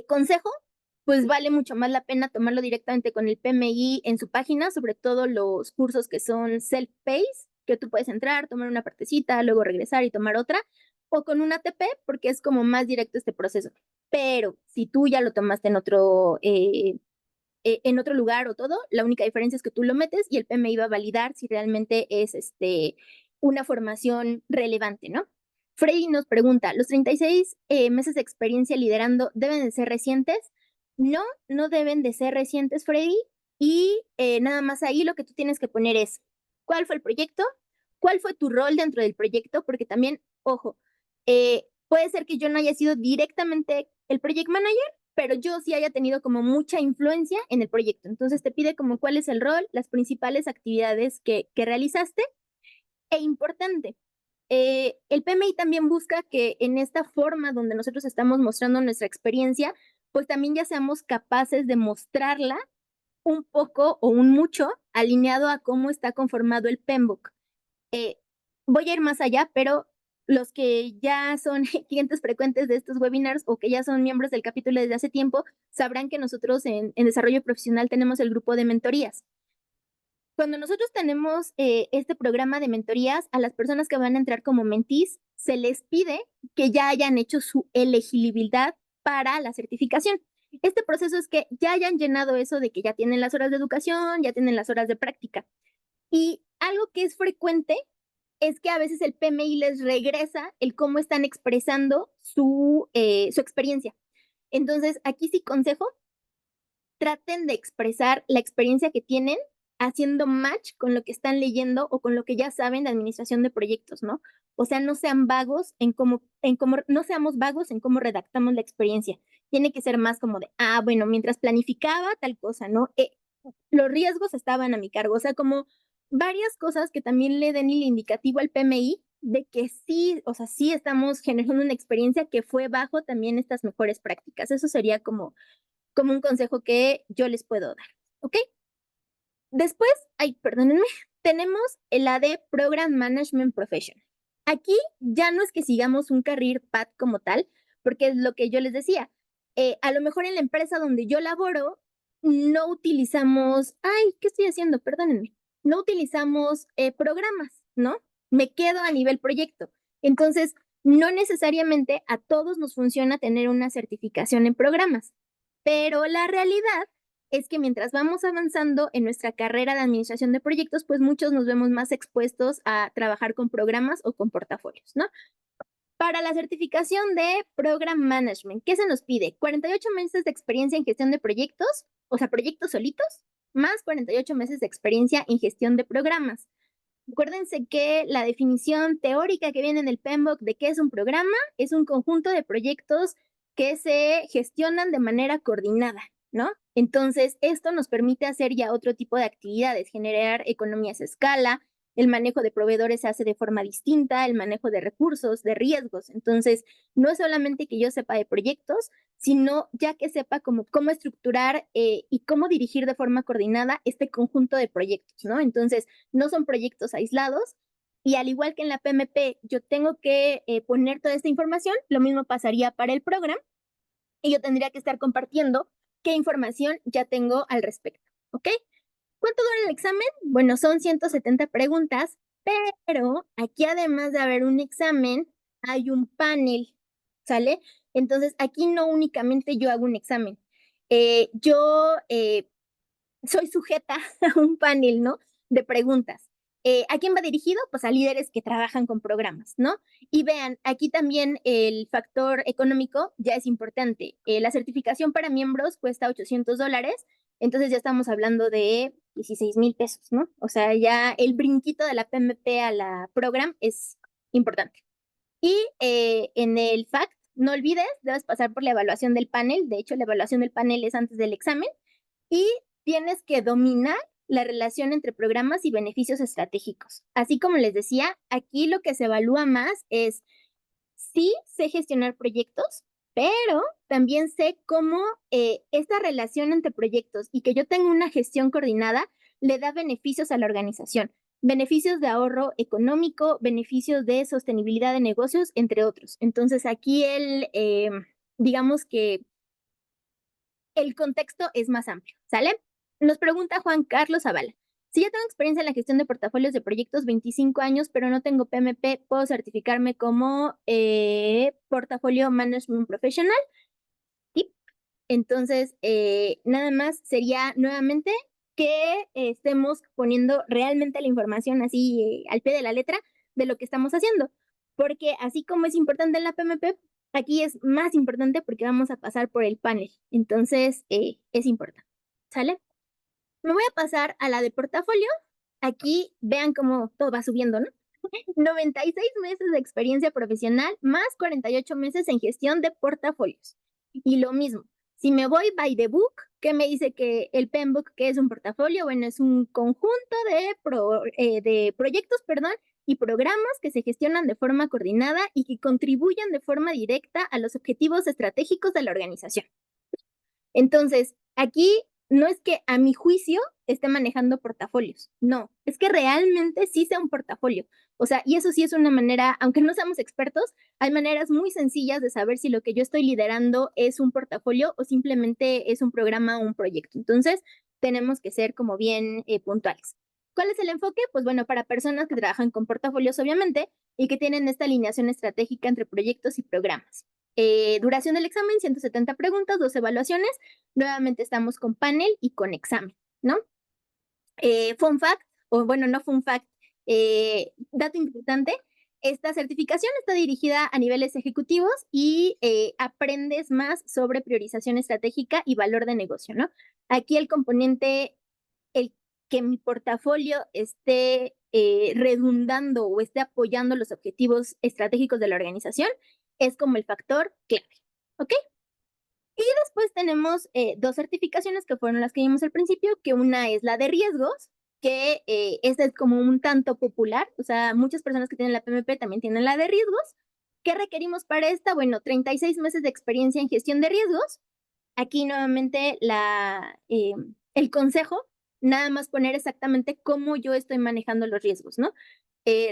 consejo, pues vale mucho más la pena tomarlo directamente con el PMI en su página, sobre todo los cursos que son self-paced, que tú puedes entrar, tomar una partecita, luego regresar y tomar otra, o con un ATP, porque es como más directo este proceso. Pero si tú ya lo tomaste en otro lugar o todo, la única diferencia es que tú lo metes y el PMI va a validar si realmente es una formación relevante, ¿no? Freddy nos pregunta, ¿los 36 meses de experiencia liderando deben de ser recientes? No, no deben de ser recientes, Freddy. Y nada más ahí lo que tú tienes que poner es, ¿cuál fue el proyecto? ¿Cuál fue tu rol dentro del proyecto? Porque también, ojo, puede ser que yo no haya sido directamente el project manager, pero yo sí haya tenido como mucha influencia en el proyecto. Entonces te pide como cuál es el rol, las principales actividades que realizaste. E importante, el PMI también busca que en esta forma donde nosotros estamos mostrando nuestra experiencia, pues también ya seamos capaces de mostrarla un poco o un mucho alineado a cómo está conformado el PMBOK. Eh, Voy a ir más allá, pero los que ya son clientes frecuentes de estos webinars o que ya son miembros del capítulo desde hace tiempo, sabrán que nosotros en desarrollo profesional tenemos el grupo de mentorías. Cuando nosotros tenemos este programa de mentorías, a las personas que van a entrar como mentees, se les pide que ya hayan hecho su elegibilidad para la certificación. Este proceso es que ya hayan llenado eso de que ya tienen las horas de educación, ya tienen las horas de práctica. Y algo que es frecuente es que a veces el PMI les regresa el cómo están expresando su experiencia. Entonces, aquí sí consejo, traten de expresar la experiencia que tienen haciendo match con lo que están leyendo o con lo que ya saben de administración de proyectos, ¿no? O sea, no sean vagos no seamos vagos en cómo redactamos la experiencia. Tiene que ser más como de, bueno, mientras planificaba tal cosa, ¿no? Los riesgos estaban a mi cargo, o sea, como varias cosas que también le den el indicativo al PMI de que sí, o sea, sí estamos generando una experiencia que fue bajo también estas mejores prácticas. Eso sería como un consejo que yo les puedo dar, ¿ok? Después, perdónenme, tenemos el AD Program Management Professional. Aquí ya no es que sigamos un career path como tal, porque es lo que yo les decía. A lo mejor en la empresa donde yo laboro, no utilizamos, ¿qué estoy haciendo? Perdónenme. No utilizamos programas, ¿no? Me quedo a nivel proyecto. Entonces, no necesariamente a todos nos funciona tener una certificación en programas, pero la realidad es que mientras vamos avanzando en nuestra carrera de administración de proyectos, pues muchos nos vemos más expuestos a trabajar con programas o con portafolios, ¿no? Para la certificación de Program Management, ¿qué se nos pide? 48 meses de experiencia en gestión de proyectos, o sea, proyectos solitos, más 48 meses de experiencia en gestión de programas. Acuérdense que la definición teórica que viene en el PMBOK de qué es un programa es un conjunto de proyectos que se gestionan de manera coordinada, ¿no? Entonces, esto nos permite hacer ya otro tipo de actividades, generar economías a escala, el manejo de proveedores se hace de forma distinta, el manejo de recursos, de riesgos. Entonces, no es solamente que yo sepa de proyectos, sino ya que sepa cómo estructurar y cómo dirigir de forma coordinada este conjunto de proyectos, ¿no? Entonces, no son proyectos aislados. Y al igual que en la PMP, yo tengo que poner toda esta información, lo mismo pasaría para el programa y yo tendría que estar compartiendo qué información ya tengo al respecto, ¿ok? ¿Cuánto dura el examen? Bueno, son 170 preguntas, pero aquí además de haber un examen, hay un panel, ¿sale? Entonces, aquí no únicamente yo hago un examen. Yo soy sujeta a un panel, ¿no? De preguntas. ¿A quién va dirigido? Pues a líderes que trabajan con programas, ¿no? Y vean, aquí también el factor económico ya es importante. La certificación para miembros cuesta $800, entonces ya estamos hablando de 16,000 pesos, ¿no? O sea, ya el brinquito de la PMP a la program es importante. Y en el FACT, no olvides, debes pasar por la evaluación del panel. De hecho, la evaluación del panel es antes del examen. Y tienes que dominar la relación entre programas y beneficios estratégicos. Así como les decía, aquí lo que se evalúa más es sí sé gestionar proyectos, pero también sé cómo esta relación entre proyectos y que yo tenga una gestión coordinada le da beneficios a la organización, beneficios de ahorro económico, beneficios de sostenibilidad de negocios, entre otros. Entonces aquí digamos que el contexto es más amplio, ¿sale? Nos pregunta Juan Carlos Zavala. Si ya tengo experiencia en la gestión de portafolios de proyectos, 25 años, pero no tengo PMP, ¿puedo certificarme como Portafolio Management Professional? Sí. Entonces, nada más sería nuevamente que estemos poniendo realmente la información así al pie de la letra de lo que estamos haciendo. Porque así como es importante en la PMP, aquí es más importante porque vamos a pasar por el panel. Entonces, es importante. ¿Sale? Me voy a pasar a la de portafolio. Aquí vean cómo todo va subiendo, ¿no? 96 meses de experiencia profesional más 48 meses en gestión de portafolios. Y lo mismo, si me voy by the book, ¿qué me dice que el PMBOK, que es un portafolio? Bueno, es un conjunto de proyectos, perdón, y programas que se gestionan de forma coordinada y que contribuyan de forma directa a los objetivos estratégicos de la organización. Entonces, aquí no es que a mi juicio esté manejando portafolios, no, es que realmente sí sea un portafolio. O sea, y eso sí es una manera, aunque no seamos expertos, hay maneras muy sencillas de saber si lo que yo estoy liderando es un portafolio o simplemente es un programa o un proyecto. Entonces, tenemos que ser como bien puntuales. ¿Cuál es el enfoque? Pues bueno, para personas que trabajan con portafolios, obviamente, y que tienen esta alineación estratégica entre proyectos y programas. Duración del examen, 170 preguntas, 2 evaluaciones. Nuevamente estamos con panel y con examen, ¿no? Fun fact, o bueno, no fun fact, dato importante, esta certificación está dirigida a niveles ejecutivos y aprendes más sobre priorización estratégica y valor de negocio, ¿no? Aquí el componente, el que mi portafolio esté redundando o esté apoyando los objetivos estratégicos de la organización, es como el factor clave, ¿ok? Y después tenemos dos certificaciones que fueron las que vimos al principio, que una es la de riesgos, que esta es como un tanto popular, o sea, muchas personas que tienen la PMP también tienen la de riesgos. ¿Qué requerimos para esta? Bueno, 36 meses de experiencia en gestión de riesgos. Aquí nuevamente el consejo, nada más poner exactamente cómo yo estoy manejando los riesgos, ¿no?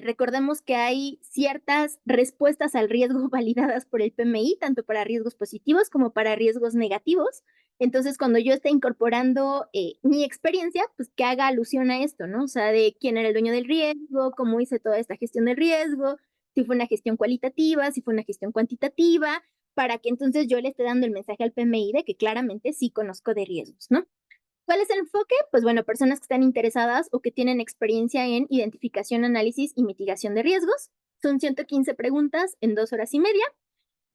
Recordemos que hay ciertas respuestas al riesgo validadas por el PMI, tanto para riesgos positivos como para riesgos negativos. Entonces, cuando yo esté incorporando mi experiencia, pues que haga alusión a esto, ¿no? O sea, de quién era el dueño del riesgo, cómo hice toda esta gestión del riesgo, si fue una gestión cualitativa, si fue una gestión cuantitativa, para que entonces yo le esté dando el mensaje al PMI de que claramente sí conozco de riesgos, ¿no? ¿Cuál es el enfoque? Pues bueno, personas que están interesadas o que tienen experiencia en identificación, análisis y mitigación de riesgos. Son 115 preguntas en 2 horas y media.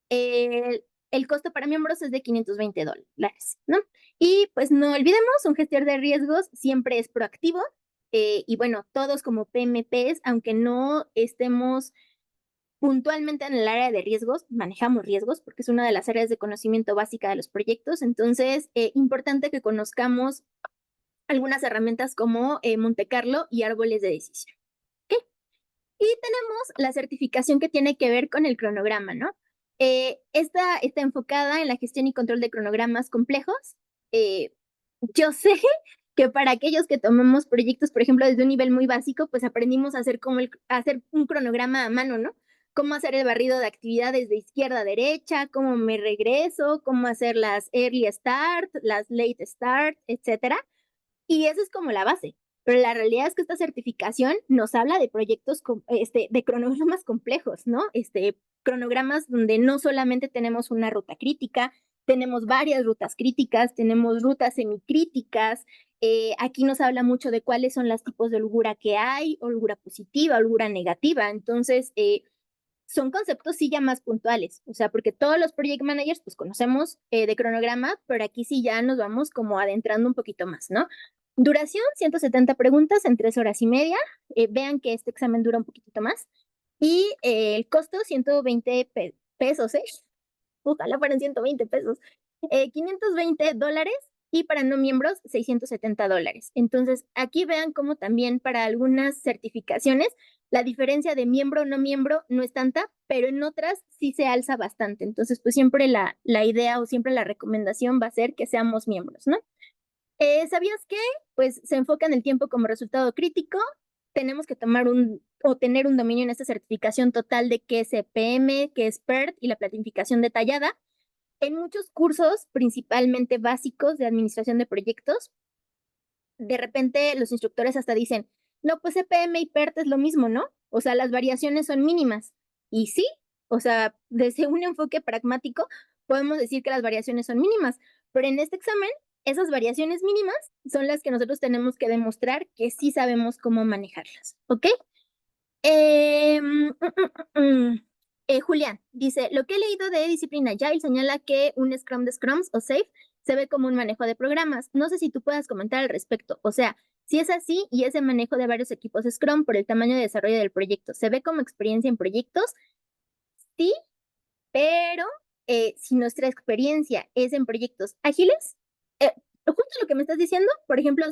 El costo para miembros es de $520, ¿no? Y pues no olvidemos, un gestor de riesgos siempre es proactivo. Y bueno, todos como PMPs, aunque no estemos puntualmente en el área de riesgos, manejamos riesgos porque es una de las áreas de conocimiento básica de los proyectos. Entonces, importante que conozcamos algunas herramientas como Monte Carlo y árboles de decisión. ¿Okay? Y tenemos la certificación que tiene que ver con el cronograma, ¿no? Esta está enfocada en la gestión y control de cronogramas complejos. Yo sé que para aquellos que tomamos proyectos, por ejemplo, desde un nivel muy básico, pues aprendimos a hacer, hacer un cronograma a mano, ¿no? Cómo hacer el barrido de actividades de izquierda a derecha, cómo me regreso, cómo hacer las early start, las late start, etcétera. Y eso es como la base. Pero la realidad es que esta certificación nos habla de proyectos, de cronogramas complejos, ¿no? Cronogramas donde no solamente tenemos una ruta crítica, tenemos varias rutas críticas, tenemos rutas semicríticas. Aquí nos habla mucho de cuáles son los tipos de holgura que hay, holgura positiva, holgura negativa. Entonces, son conceptos sí ya más puntuales, o sea, porque todos los project managers pues conocemos de cronograma, pero aquí sí ya nos vamos como adentrando un poquito más, ¿no? Duración, 170 preguntas en 3 horas y media. Vean que este examen dura un poquitito más. Y el costo, 120 pesos, ¿eh? Ojalá fueran 120 pesos. $520 y para no miembros, $670. Entonces, aquí vean cómo también para algunas certificaciones la diferencia de miembro o no miembro no es tanta, pero en otras sí se alza bastante. Entonces, pues siempre la idea o siempre la recomendación va a ser que seamos miembros, ¿no? ¿Sabías que? Pues se enfoca en el tiempo como resultado crítico. Tenemos que tomar o tener un dominio en esta certificación total de qué es EPM, qué es PERT y la planificación detallada. En muchos cursos, principalmente básicos de administración de proyectos, de repente los instructores hasta dicen, no, pues EPM y PERT es lo mismo, ¿no? O sea, las variaciones son mínimas. Y sí, o sea, desde un enfoque pragmático, podemos decir que las variaciones son mínimas, pero en este examen, esas variaciones mínimas son las que nosotros tenemos que demostrar que sí sabemos cómo manejarlas, ¿ok? Julián dice, lo que he leído de disciplina Agile señala que un Scrum de Scrums o Safe se ve como un manejo de programas. No sé si tú puedas comentar al respecto. O sea, si es así y ese manejo de varios equipos Scrum por el tamaño de desarrollo del proyecto, ¿se ve como experiencia en proyectos? Sí, pero si nuestra experiencia es en proyectos ágiles, justo lo que me estás diciendo, por ejemplo,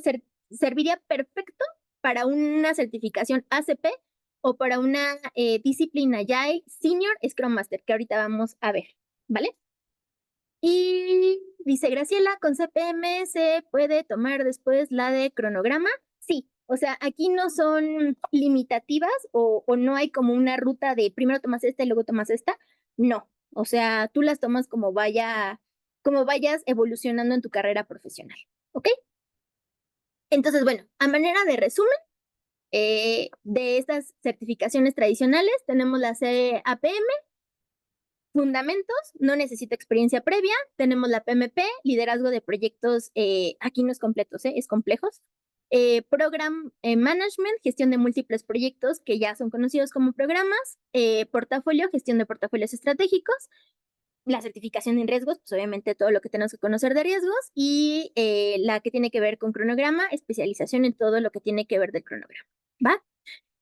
serviría perfecto para una certificación ACP o para una Discipline Agile Senior Scrum Master, que ahorita vamos a ver, ¿vale? Y dice Graciela, ¿con CPM se puede tomar después la de cronograma? Sí, o sea, aquí no son limitativas o no hay como una ruta de primero tomas esta y luego tomas esta. No, o sea, tú las tomas como vayas evolucionando en tu carrera profesional, ¿ok? Entonces, bueno, a manera de resumen, de estas certificaciones tradicionales tenemos la CAPM, fundamentos, no necesita experiencia previa. Tenemos la PMP, liderazgo de proyectos, aquí no es completos, es complejos. Program Management, gestión de múltiples proyectos que ya son conocidos como programas. Portafolio, gestión de portafolios estratégicos. La certificación en riesgos, pues obviamente todo lo que tenemos que conocer de riesgos. Y la que tiene que ver con cronograma, especialización en todo lo que tiene que ver del cronograma. ¿Va?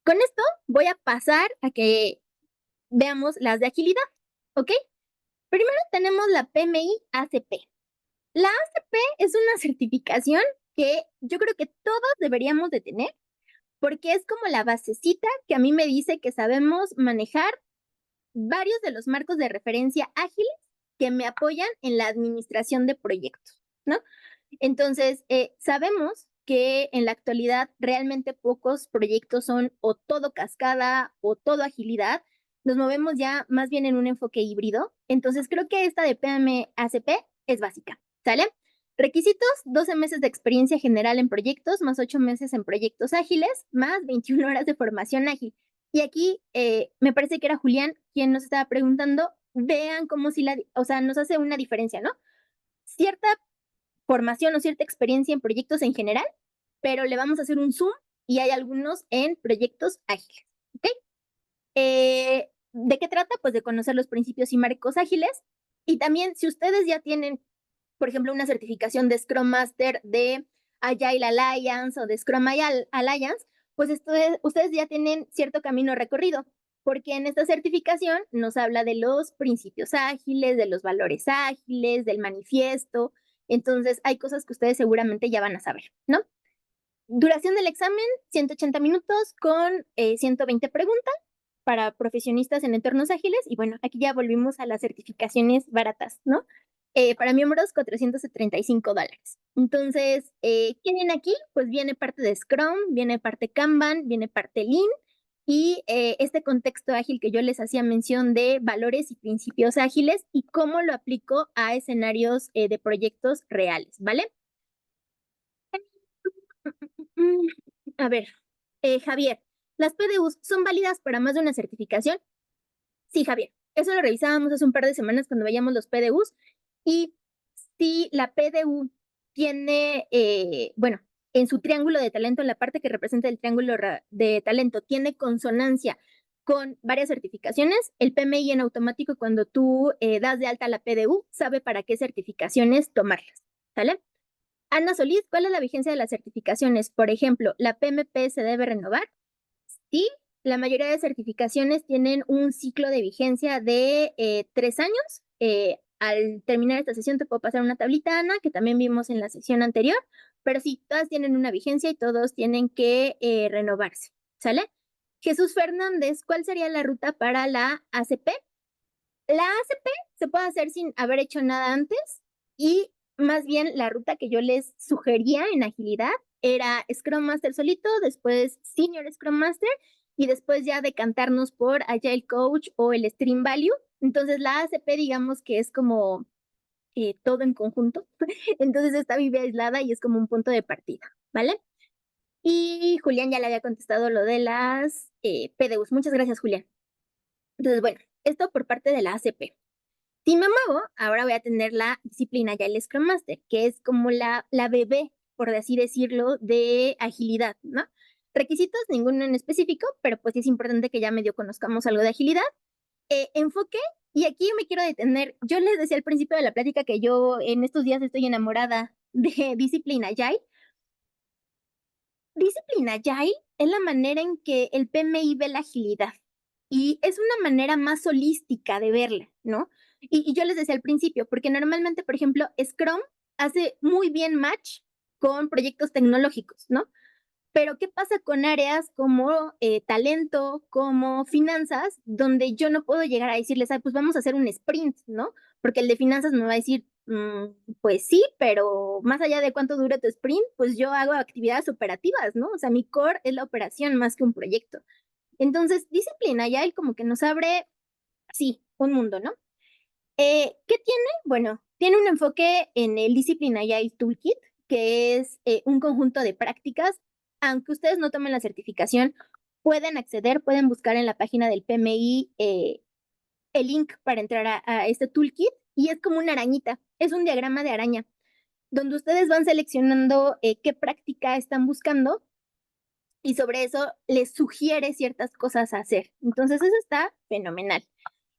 Con esto voy a pasar a que veamos las de agilidad, ¿ok? Primero tenemos la PMI ACP. La ACP es una certificación que yo creo que todos deberíamos de tener porque es como la basecita que a mí me dice que sabemos manejar varios de los marcos de referencia ágiles que me apoyan en la administración de proyectos, ¿no? Entonces, sabemos que en la actualidad realmente pocos proyectos son o todo cascada o todo agilidad. Nos movemos ya más bien en un enfoque híbrido. Entonces, creo que esta de PMACP es básica, ¿sale? Requisitos, 12 meses de experiencia general en proyectos, más 8 meses en proyectos ágiles, más 21 horas de formación ágil. Y aquí me parece que era Julián quien nos estaba preguntando, vean cómo si o sea, nos hace una diferencia, ¿no? Cierta formación o cierta experiencia en proyectos en general, pero le vamos a hacer un zoom y hay algunos en proyectos ágiles, ¿ok? ¿De qué trata? Pues de conocer los principios y marcos ágiles y también si ustedes ya tienen, por ejemplo, una certificación de Scrum Master de Agile Alliance o de Scrum Alliance, pues ustedes ya tienen cierto camino recorrido, porque en esta certificación nos habla de los principios ágiles, de los valores ágiles, del manifiesto. Entonces, hay cosas que ustedes seguramente ya van a saber, ¿no? Duración del examen, 180 minutos con 120 preguntas para profesionistas en entornos ágiles. Y bueno, aquí ya volvimos a las certificaciones baratas, ¿no? Para miembros, $435. Entonces, ¿qué viene aquí? Pues viene parte de Scrum, viene parte Kanban, viene parte Lean y este contexto ágil que yo les hacía mención de valores y principios ágiles y cómo lo aplico a escenarios de proyectos reales, ¿vale? Mm, A ver, Javier, ¿las PDUs son válidas para más de una certificación? Sí, Javier, eso lo revisábamos hace un par de semanas cuando veíamos los PDUs y si la PDU tiene, bueno, en su triángulo de talento, en la parte que representa el triángulo de talento, tiene consonancia con varias certificaciones, el PMI en automático cuando tú das de alta la PDU sabe para qué certificaciones tomarlas, ¿sale? Ana Solís, ¿cuál es la vigencia de las certificaciones? Por ejemplo, ¿la PMP se debe renovar? Sí, la mayoría de certificaciones tienen un ciclo de vigencia de 3 años. Al terminar esta sesión te puedo pasar una tablita, Ana, que también vimos en la sesión anterior, pero sí, todas tienen una vigencia y todos tienen que renovarse, ¿sale? Jesús Fernández, ¿cuál sería la ruta para la ACP? La ACP se puede hacer sin haber hecho nada antes y más bien la ruta que yo les sugería en agilidad era Scrum Master solito, después Senior Scrum Master y después ya decantarnos por Agile Coach o el Stream Value. Entonces la ACP digamos que es como todo en conjunto, entonces está vive aislada y es como un punto de partida, ¿vale? Y Julián ya le había contestado lo de las PDUs. Muchas gracias, Julián. Entonces, bueno, esto por parte de la ACP. Si me muevo, ahora voy a tener la disciplina ya el Scrum Master, que es como la bebé, por así decirlo, de agilidad, ¿no? Requisitos, ninguno en específico, pero pues sí es importante que ya medio conozcamos algo de agilidad. Enfoque, y aquí me quiero detener. Yo les decía al principio de la plática que yo en estos días estoy enamorada de Discipline Agile. Discipline Agile es la manera en que el PMI ve la agilidad y es una manera más holística de verla, ¿no? Y yo les decía al principio, porque normalmente, por ejemplo, Scrum hace muy bien match con proyectos tecnológicos, ¿no? Pero, ¿qué pasa con áreas como, talento, como finanzas, donde yo no puedo llegar a decirles: "Ay, pues vamos a hacer un sprint", ¿no? Porque el de finanzas me va a decir: pues sí, pero más allá de cuánto dure tu sprint, pues yo hago actividades operativas, ¿no? O sea, mi core es la operación más que un proyecto. Entonces, Discipline Agile como que nos abre, sí, un mundo, ¿no? ¿Qué tiene? Bueno, tiene un enfoque en el Discipline Agile Toolkit, que es un conjunto de prácticas. Aunque ustedes no tomen la certificación, pueden acceder, pueden buscar en la página del PMI el link para entrar a este toolkit y es como una arañita, es un diagrama de araña, donde ustedes van seleccionando qué práctica están buscando y sobre eso les sugiere ciertas cosas a hacer. Entonces, eso está fenomenal.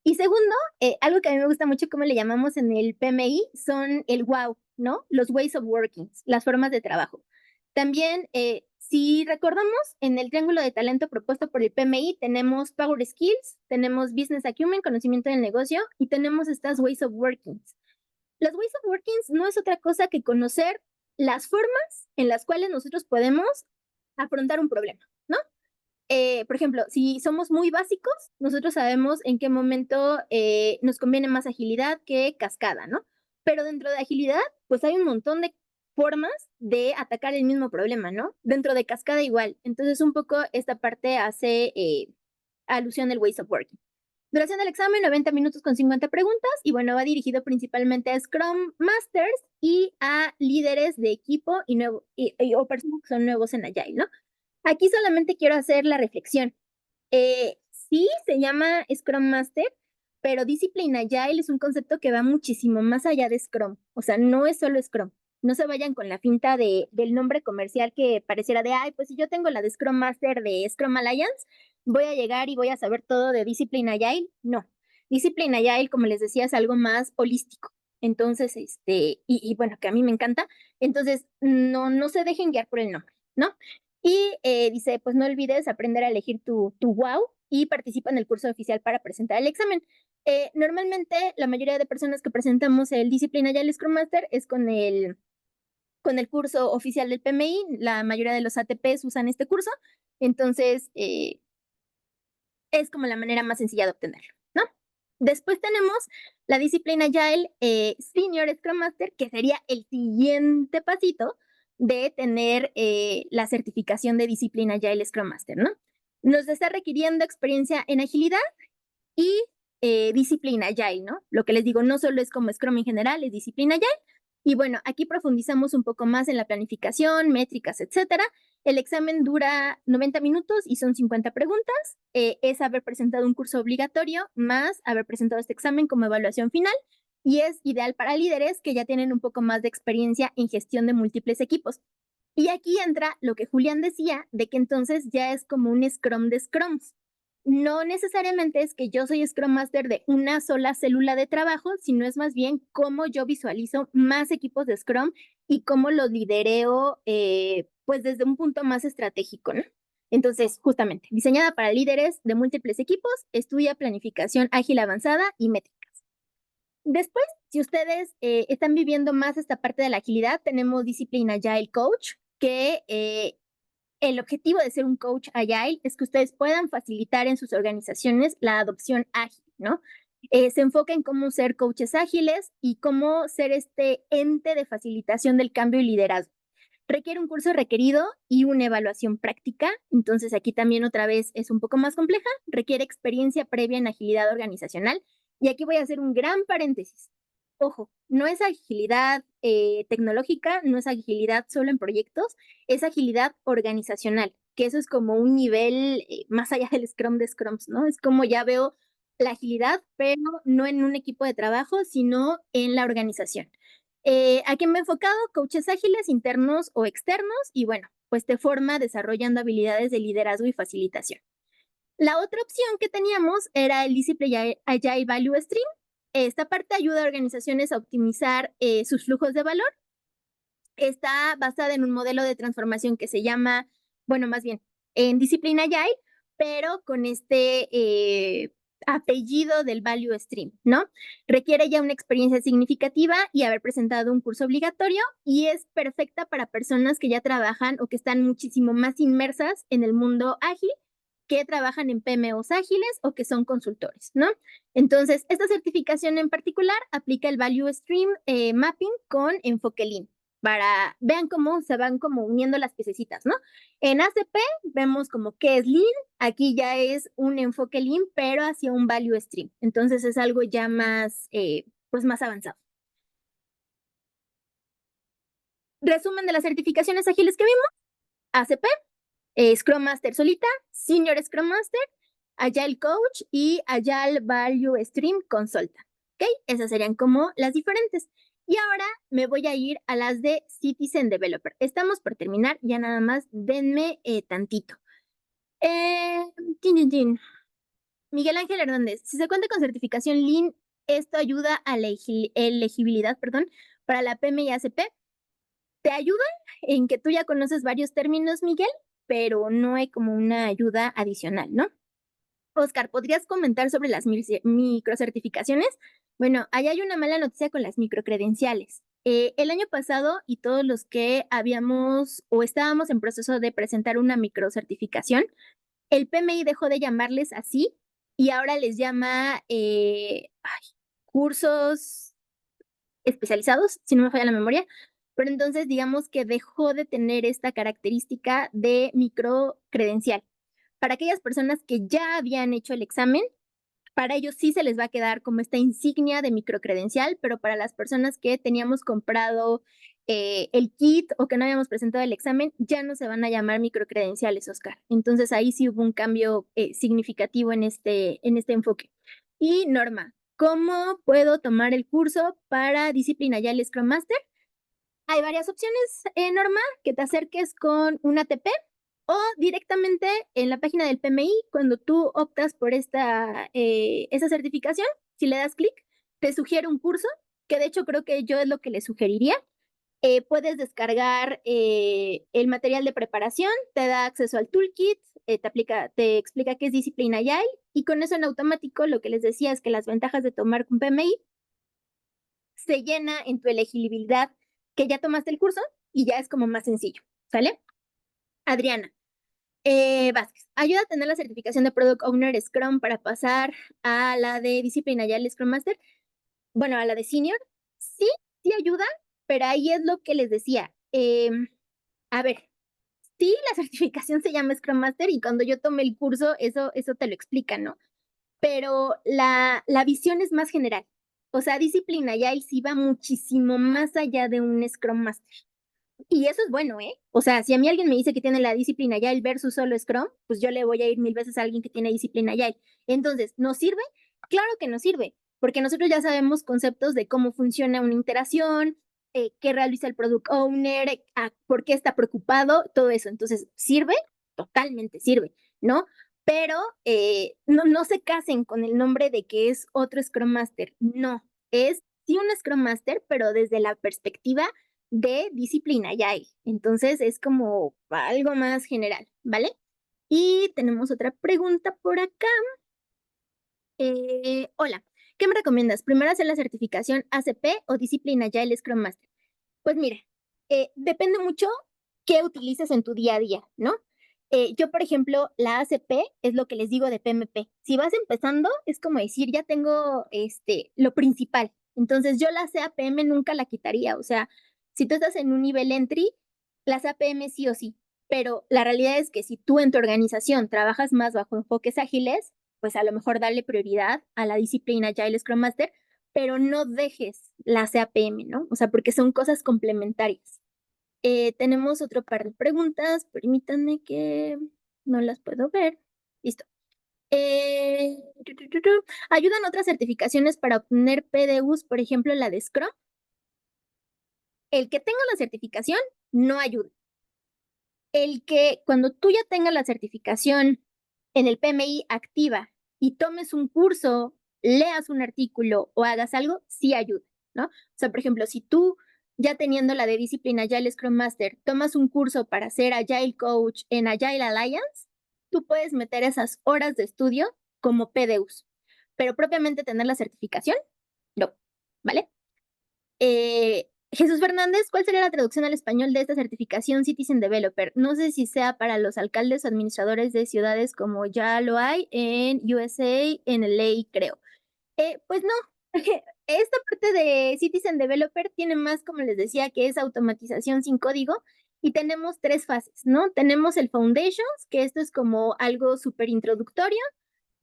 Y segundo, algo que a mí me gusta mucho, como le llamamos en el PMI, son el wow, ¿no? Los ways of working, las formas de trabajo. También, si recordamos, en el triángulo de talento propuesto por el PMI, tenemos Power Skills, tenemos Business Acumen, conocimiento del negocio, y tenemos estas ways of working. Las ways of working no es otra cosa que conocer las formas en las cuales nosotros podemos afrontar un problema, ¿no? Por ejemplo, si somos muy básicos, nosotros sabemos en qué momento nos conviene más agilidad que cascada, ¿no? Pero dentro de agilidad, pues hay un montón de formas de atacar el mismo problema, ¿no? Dentro de cascada igual. Entonces, un poco esta parte hace alusión al ways of working. Duración del examen, 90 minutos con 50 preguntas y bueno, va dirigido principalmente a Scrum Masters y a líderes de equipo o personas que son nuevos en Agile, ¿no? Aquí solamente quiero hacer la reflexión. Sí, se llama Scrum Master, pero Discipline Agile es un concepto que va muchísimo más allá de Scrum. O sea, no es solo Scrum. No se vayan con la finta del nombre comercial que pareciera de, ay, pues si yo tengo la de Scrum Master de Scrum Alliance, voy a llegar y voy a saber todo de Discipline Agile. No. Discipline Agile, como les decía, es algo más holístico. Entonces, y bueno, que a mí me encanta. Entonces, no se dejen guiar por el nombre, ¿no? Y dice, pues no olvides aprender a elegir tu wow y participa en el curso oficial para presentar el examen. Normalmente la mayoría de personas que presentamos el Disciplina Agile Scrum Master es con el curso oficial del PMI, la mayoría de los ATPs usan este curso, entonces es como la manera más sencilla de obtenerlo, ¿no? Después tenemos la disciplina Agile Senior Scrum Master, que sería el siguiente pasito de tener la certificación de disciplina Agile Scrum Master, ¿no? Nos está requiriendo experiencia en agilidad y disciplina Agile, ¿no? Lo que les digo, no solo es como Scrum en general, es disciplina Agile. Y bueno, aquí profundizamos un poco más en la planificación, métricas, etcétera. El examen dura 90 minutos y son 50 preguntas. Es haber presentado un curso obligatorio más haber presentado este examen como evaluación final y es ideal para líderes que ya tienen un poco más de experiencia en gestión de múltiples equipos. Y aquí entra lo que Julián decía de que entonces ya es como un Scrum de Scrums. No necesariamente es que yo soy Scrum Master de una sola célula de trabajo, sino es más bien cómo yo visualizo más equipos de Scrum y cómo los lidereo, pues desde un punto más estratégico, ¿no? Entonces, justamente, diseñada para líderes de múltiples equipos, estudia planificación ágil avanzada y métricas. Después, si ustedes están viviendo más esta parte de la agilidad, tenemos Discipline Agile Coach, que el objetivo de ser un coach agile es que ustedes puedan facilitar en sus organizaciones la adopción ágil, ¿no? Se enfoca en cómo ser coaches ágiles y cómo ser este ente de facilitación del cambio y liderazgo. Requiere un curso requerido y una evaluación práctica, entonces aquí también otra vez es un poco más compleja, requiere experiencia previa en agilidad organizacional y aquí voy a hacer un gran paréntesis. Ojo, no es agilidad tecnológica, no es agilidad solo en proyectos, es agilidad organizacional, que eso es como un nivel más allá del Scrum de Scrums, ¿no? Es como ya veo la agilidad, pero no en un equipo de trabajo, sino en la organización. ¿A quién me he enfocado? Coaches ágiles, internos o externos, y bueno, pues te forma desarrollando habilidades de liderazgo y facilitación. La otra opción que teníamos era el Discipline Agile Value Stream. Esta parte ayuda a organizaciones a optimizar sus flujos de valor. Está basada en un modelo de transformación que se llama, bueno, más bien, en Discipline Agile, pero con este apellido del value stream, ¿no? Requiere ya una experiencia significativa y haber presentado un curso obligatorio y es perfecta para personas que ya trabajan o que están muchísimo más inmersas en el mundo ágil, que trabajan en PMOs ágiles o que son consultores, ¿no? Entonces, esta certificación en particular aplica el Value Stream Mapping con enfoque Lean para vean cómo se van como uniendo las piececitas, ¿no? En ACP vemos como qué es Lean, aquí ya es un enfoque Lean, pero hacia un Value Stream. Entonces es algo ya más, pues más avanzado. Resumen de las certificaciones ágiles que vimos: ACP, Scrum Master solita, Senior Scrum Master, Agile Coach y Agile Value Stream Consultant. ¿Ok? Esas serían como las diferentes. Y ahora me voy a ir a las de Citizen Developer. Estamos por terminar, ya nada más denme tantito. Tin, tin, tin. Miguel Ángel Hernández, si se cuenta con certificación Lean, esto ayuda a la elegibilidad, perdón, para la PMI ACP. Te ayuda en que tú ya conoces varios términos, Miguel, pero no hay como una ayuda adicional, ¿no? Oscar, ¿podrías comentar sobre las microcertificaciones? Bueno, ahí hay una mala noticia con las microcredenciales. El año pasado y todos los que habíamos o estábamos en proceso de presentar una microcertificación, el PMI dejó de llamarles así y ahora les llama cursos especializados, si no me falla la memoria, pero entonces digamos que dejó de tener esta característica de microcredencial. Para aquellas personas que ya habían hecho el examen, para ellos sí se les va a quedar como esta insignia de microcredencial, pero para las personas que teníamos comprado el kit o que no habíamos presentado el examen, ya no se van a llamar microcredenciales, Oscar. Entonces ahí sí hubo un cambio significativo en este enfoque. Y Norma, ¿cómo puedo tomar el curso para Disciplina Agile Scrum Master? Hay varias opciones, Norma, que te acerques con un ATP o directamente en la página del PMI, cuando tú optas por esta certificación, si le das clic, te sugiere un curso, que de hecho creo que yo es lo que le sugeriría. Puedes descargar el material de preparación, te da acceso al toolkit, te explica qué es Disciplina Agile y con eso en automático lo que les decía es que las ventajas de tomar un PMI se llena en tu elegibilidad que ya tomaste el curso y ya es como más sencillo, ¿sale? Adriana Vázquez, ayuda a tener la certificación de Product Owner Scrum para pasar a la de Disciplina Agile Scrum Master. Bueno, a la de Senior, sí, sí ayuda, pero ahí es lo que les decía. A ver, sí, la certificación se llama Scrum Master y cuando yo tomé el curso, eso te lo explica, ¿no? Pero la visión es más general. O sea, Disciplina Agile sí va muchísimo más allá de un Scrum Master. Y eso es bueno, ¿eh? O sea, si a mí alguien me dice que tiene la disciplina Agile versus solo Scrum, pues yo le voy a ir 1000 veces a alguien que tiene disciplina Agile. Entonces, ¿nos sirve? Claro que nos sirve, porque nosotros ya sabemos conceptos de cómo funciona una iteración, qué realiza el product owner, por qué está preocupado, todo eso. Entonces, ¿sirve? Totalmente sirve, ¿no? Pero no se casen con el nombre de que es otro Scrum Master. No, es sí un Scrum Master, pero desde la perspectiva de disciplina ya hay. Entonces es como algo más general, ¿vale? Y tenemos otra pregunta por acá. Hola, ¿qué me recomiendas? ¿Primero hacer la certificación ACP o disciplina Agile Scrum Master? Pues mira, depende mucho qué utilices en tu día a día, ¿no? Yo, por ejemplo, la ACP es lo que les digo de PMP. Si vas empezando, es como decir, ya tengo lo principal. Entonces, yo la CAPM nunca la quitaría. O sea, si tú estás en un nivel entry, la CAPM sí o sí. Pero la realidad es que si tú en tu organización trabajas más bajo enfoques ágiles, pues a lo mejor darle prioridad a la disciplina Agile Scrum Master, pero no dejes la CAPM, ¿no? O sea, porque son cosas complementarias. Tenemos otro par de preguntas, permítanme que no las puedo ver. Listo. ¿Ayudan otras certificaciones para obtener PDUs, por ejemplo, la de Scrum? El que tenga la certificación no ayuda. El que cuando tú ya tengas la certificación en el PMI activa y tomes un curso, leas un artículo o hagas algo, sí ayuda, ¿no? O sea, por ejemplo, si tú ya teniendo la de disciplina Agile Scrum Master, tomas un curso para ser Agile Coach en Agile Alliance, tú puedes meter esas horas de estudio como PDUs. pero propiamente tener la certificación, no, ¿vale? Jesús Fernández, ¿cuál sería la traducción al español de esta certificación Citizen Developer? No sé si sea para los alcaldes o administradores de ciudades como ya lo hay en USA, en LA, creo. Pues no, esta parte de Citizen Developer tiene más, como les decía, que es automatización sin código y tenemos tres fases, ¿no? Tenemos el Foundations, que esto es como algo súper introductorio.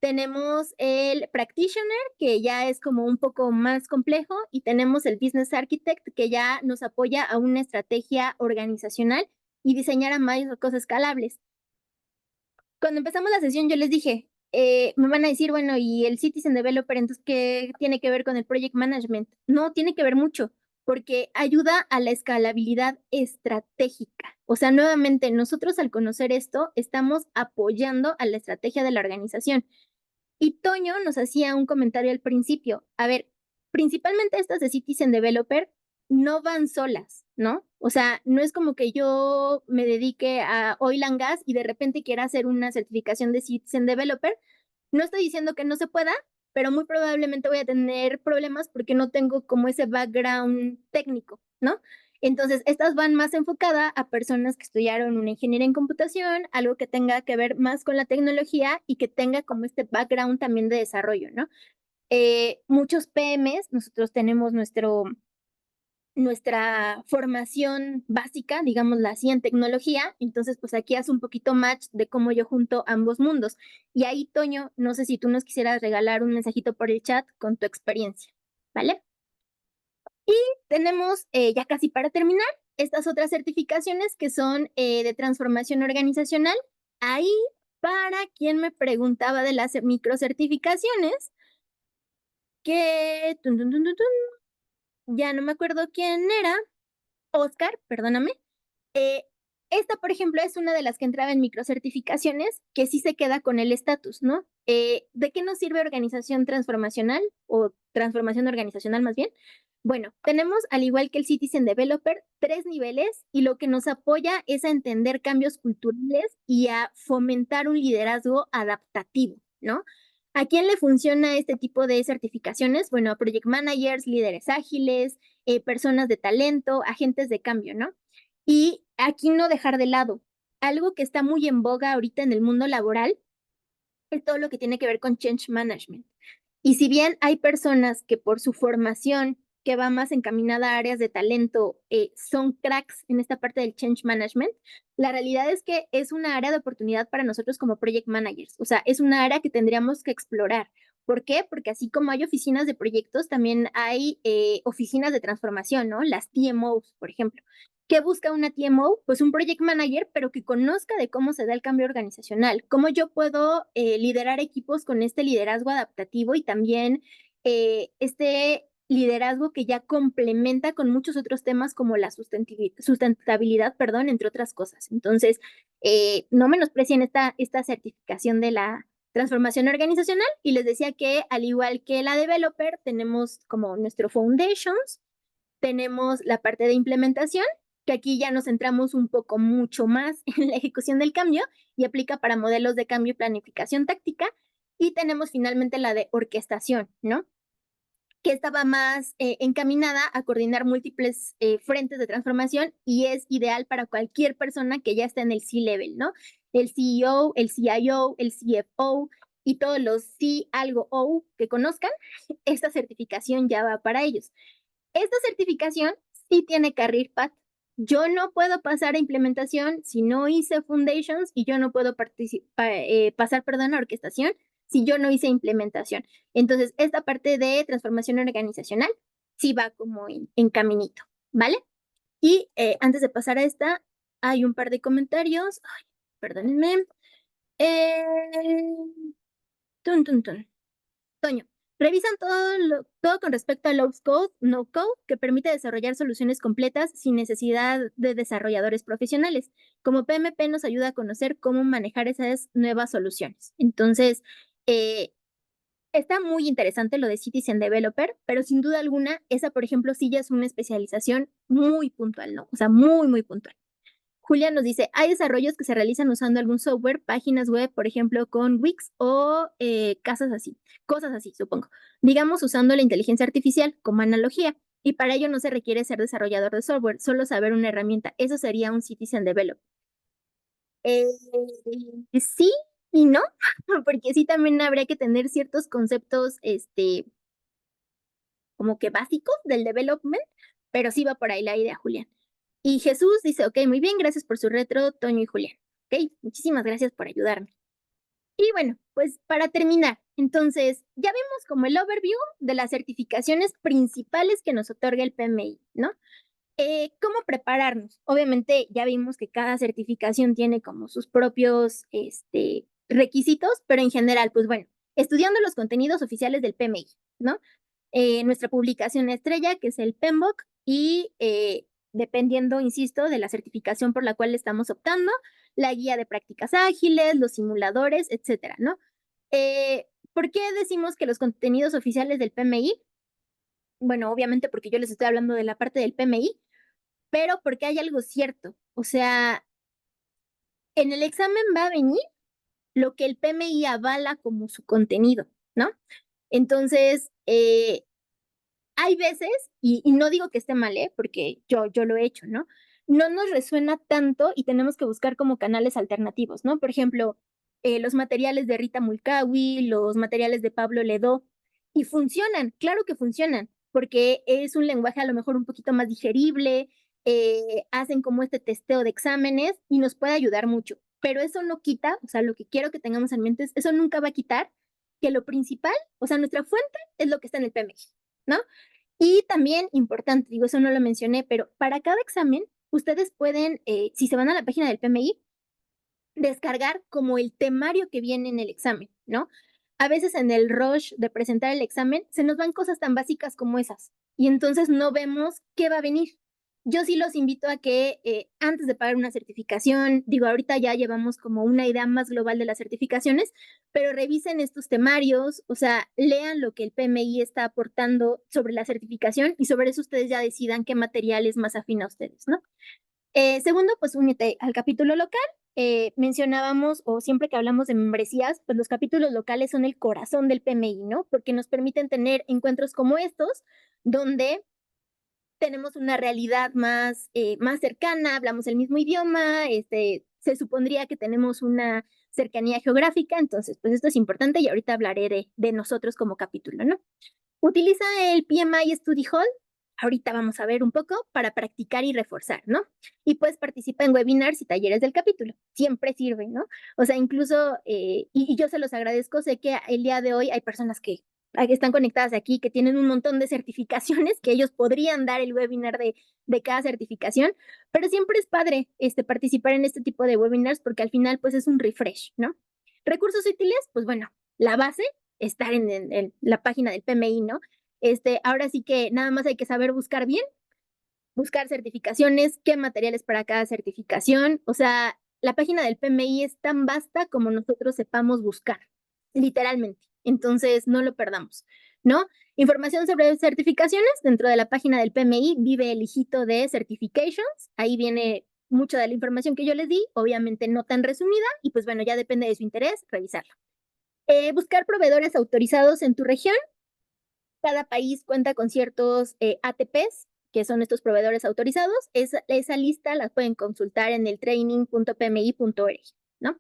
Tenemos el Practitioner, que ya es como un poco más complejo, y tenemos el Business Architect, que ya nos apoya a una estrategia organizacional y diseñar a más cosas escalables. Cuando empezamos la sesión yo les dije, me van a decir, bueno, ¿y el Citizen Developer entonces qué tiene que ver con el Project Management? No, tiene que ver mucho, porque ayuda a la escalabilidad estratégica. O sea, nuevamente, nosotros al conocer esto, estamos apoyando a la estrategia de la organización. Y Toño nos hacía un comentario al principio. A ver, principalmente estas de Citizen Developer no van solas, ¿no? O sea, no es como que yo me dedique a oil and gas y de repente quiera hacer una certificación de Citizen Developer. No estoy diciendo que no se pueda, pero muy probablemente voy a tener problemas porque no tengo como ese background técnico, ¿no? Entonces, estas van más enfocadas a personas que estudiaron una ingeniería en computación, algo que tenga que ver más con la tecnología y que tenga como este background también de desarrollo, ¿no? Muchos PMs, nosotros tenemos nuestra formación básica, digámosla así, en tecnología, entonces pues aquí hace un poquito match de cómo yo junto ambos mundos. Y ahí, Toño, no sé si tú nos quisieras regalar un mensajito por el chat con tu experiencia, ¿vale? Y tenemos, ya casi para terminar, estas otras certificaciones que son de transformación organizacional. Ahí, para quien me preguntaba de las microcertificaciones, que ya no me acuerdo quién era, Oscar, perdóname. Eh, Esta, por ejemplo, es una de las que entraba en microcertificaciones, que sí se queda con el estatus, ¿no? ¿De qué nos sirve organización transformacional o transformación organizacional más bien? Bueno, tenemos, al igual que el Citizen Developer, tres niveles y lo que nos apoya es a entender cambios culturales y a fomentar un liderazgo adaptativo, ¿no? ¿A quién le funciona este tipo de certificaciones? Bueno, a project managers, líderes ágiles, personas de talento, agentes de cambio, ¿no? Y aquí no dejar de lado. Algo que está muy en boga ahorita en el mundo laboral es todo lo que tiene que ver con change management. Y si bien hay personas que por su formación, que va más encaminada a áreas de talento, son cracks en esta parte del change management, la realidad es que es una área de oportunidad para nosotros como project managers. O sea, es una área que tendríamos que explorar. ¿Por qué? Porque así como hay oficinas de proyectos, también hay oficinas de transformación, ¿no? Las TMOs, por ejemplo. ¿Qué busca una TMO? Pues un project manager, pero que conozca de cómo se da el cambio organizacional, cómo yo puedo liderar equipos con este liderazgo adaptativo y también este liderazgo que ya complementa con muchos otros temas como la sustentabilidad, perdón, entre otras cosas. Entonces, no menosprecien esta certificación de la transformación organizacional y les decía que al igual que la developer, tenemos como nuestro foundations, tenemos la parte de implementación, que aquí ya nos centramos un poco mucho más en la ejecución del cambio y aplica para modelos de cambio y planificación táctica. Y tenemos finalmente la de orquestación, ¿no? Que estaba más encaminada a coordinar múltiples frentes de transformación y es ideal para cualquier persona que ya está en el C-level, ¿no? El CEO, el CIO, el CFO y todos los C algo O que conozcan, esta certificación ya va para ellos. Esta certificación sí tiene career path. Yo no puedo pasar a implementación si no hice foundations y yo no puedo pasar, perdón, a orquestación si yo no hice implementación. Entonces, esta parte de transformación organizacional sí va como en caminito, ¿vale? Y antes de pasar a esta, hay un par de comentarios. Ay, perdónenme. Eh, tun, tun, tun. Toño, revisan todo con respecto a low code, no code, que permite desarrollar soluciones completas sin necesidad de desarrolladores profesionales. Como PMP nos ayuda a conocer cómo manejar esas nuevas soluciones. Entonces, eh, está muy interesante lo de Citizen Developer, pero sin duda alguna, esa, por ejemplo, sí ya es una especialización muy puntual, ¿no? O sea, muy, muy puntual. Julia nos dice, hay desarrollos que se realizan usando algún software, páginas web, por ejemplo, con Wix o cosas así, supongo. Digamos, usando la inteligencia artificial como analogía. Y para ello no se requiere ser desarrollador de software, solo saber una herramienta. Eso sería un citizen developer. Eh, sí y no, porque sí también habría que tener ciertos conceptos, como que básicos del development, pero sí va por ahí la idea, Julián. Y Jesús dice, ok, muy bien, gracias por su retro, Toño y Julián. Ok, muchísimas gracias por ayudarme. Y bueno, pues para terminar, entonces ya vimos como el overview de las certificaciones principales que nos otorga el PMI, ¿no? ¿Cómo prepararnos? Obviamente ya vimos que cada certificación tiene como sus propios requisitos, pero en general, pues bueno, estudiando los contenidos oficiales del PMI, ¿no? Nuestra publicación estrella, que es el PMBOK, y dependiendo, insisto, de la certificación por la cual estamos optando, la guía de prácticas ágiles, los simuladores, etcétera, ¿no? ¿Por qué decimos que los contenidos oficiales del PMI? Bueno, obviamente porque yo les estoy hablando de la parte del PMI, pero porque hay algo cierto. O sea, en el examen va a venir lo que el PMI avala como su contenido, ¿no? Entonces, hay veces, y no digo que esté mal, porque yo lo he hecho, ¿no? No nos resuena tanto y tenemos que buscar como canales alternativos, ¿no? Por ejemplo, los materiales de Rita Mulcahy, los materiales de Pablo Ledó, y funcionan, claro que funcionan, porque es un lenguaje a lo mejor un poquito más digerible, hacen como este testeo de exámenes y nos puede ayudar mucho. Pero eso no quita, o sea, lo que quiero que tengamos en mente es, eso nunca va a quitar que lo principal, o sea, nuestra fuente es lo que está en el PMI, ¿no? Y también importante, digo, eso no lo mencioné, pero para cada examen, ustedes pueden, si se van a la página del PMI, descargar como el temario que viene en el examen, ¿no? A veces en el rush de presentar el examen se nos van cosas tan básicas como esas y entonces no vemos qué va a venir. Yo sí los invito a que antes de pagar una certificación, digo, ahorita ya llevamos como una idea más global de las certificaciones, pero revisen estos temarios, o sea, lean lo que el PMI está aportando sobre la certificación y sobre eso ustedes ya decidan qué material es más afín a ustedes, ¿no? Segundo, pues únete al capítulo local. Mencionábamos, o siempre que hablamos de membresías, pues los capítulos locales son el corazón del PMI, ¿no? Porque nos permiten tener encuentros como estos, donde tenemos una realidad más cercana, hablamos el mismo idioma, se supondría que tenemos una cercanía geográfica, entonces, pues esto es importante y ahorita hablaré de nosotros como capítulo, ¿no? Utiliza el PMI Study Hall. Ahorita vamos a ver un poco para practicar y reforzar, ¿no? Y pues participa en webinars y talleres del capítulo. Siempre sirve, ¿no? O sea, incluso, y yo se los agradezco, sé que el día de hoy hay personas que están conectadas aquí, que tienen un montón de certificaciones, que ellos podrían dar el webinar de cada certificación, pero siempre es padre participar en este tipo de webinars porque al final pues es un refresh, ¿no? Recursos útiles, pues bueno, la base estar en la página del PMI, ¿no? Ahora sí que nada más hay que saber buscar bien, buscar certificaciones, qué materiales para cada certificación. O sea, la página del PMI es tan vasta como nosotros sepamos buscar, literalmente. Entonces, no lo perdamos, ¿no? Información sobre certificaciones dentro de la página del PMI, vive el hijito de Certifications. Ahí viene mucha de la información que yo les di, obviamente no tan resumida, y pues bueno, ya depende de su interés, revisarla. Buscar proveedores autorizados en tu región. Cada país cuenta con ciertos ATPs, que son estos proveedores autorizados. Esa lista la pueden consultar en el training.pmi.org, ¿no?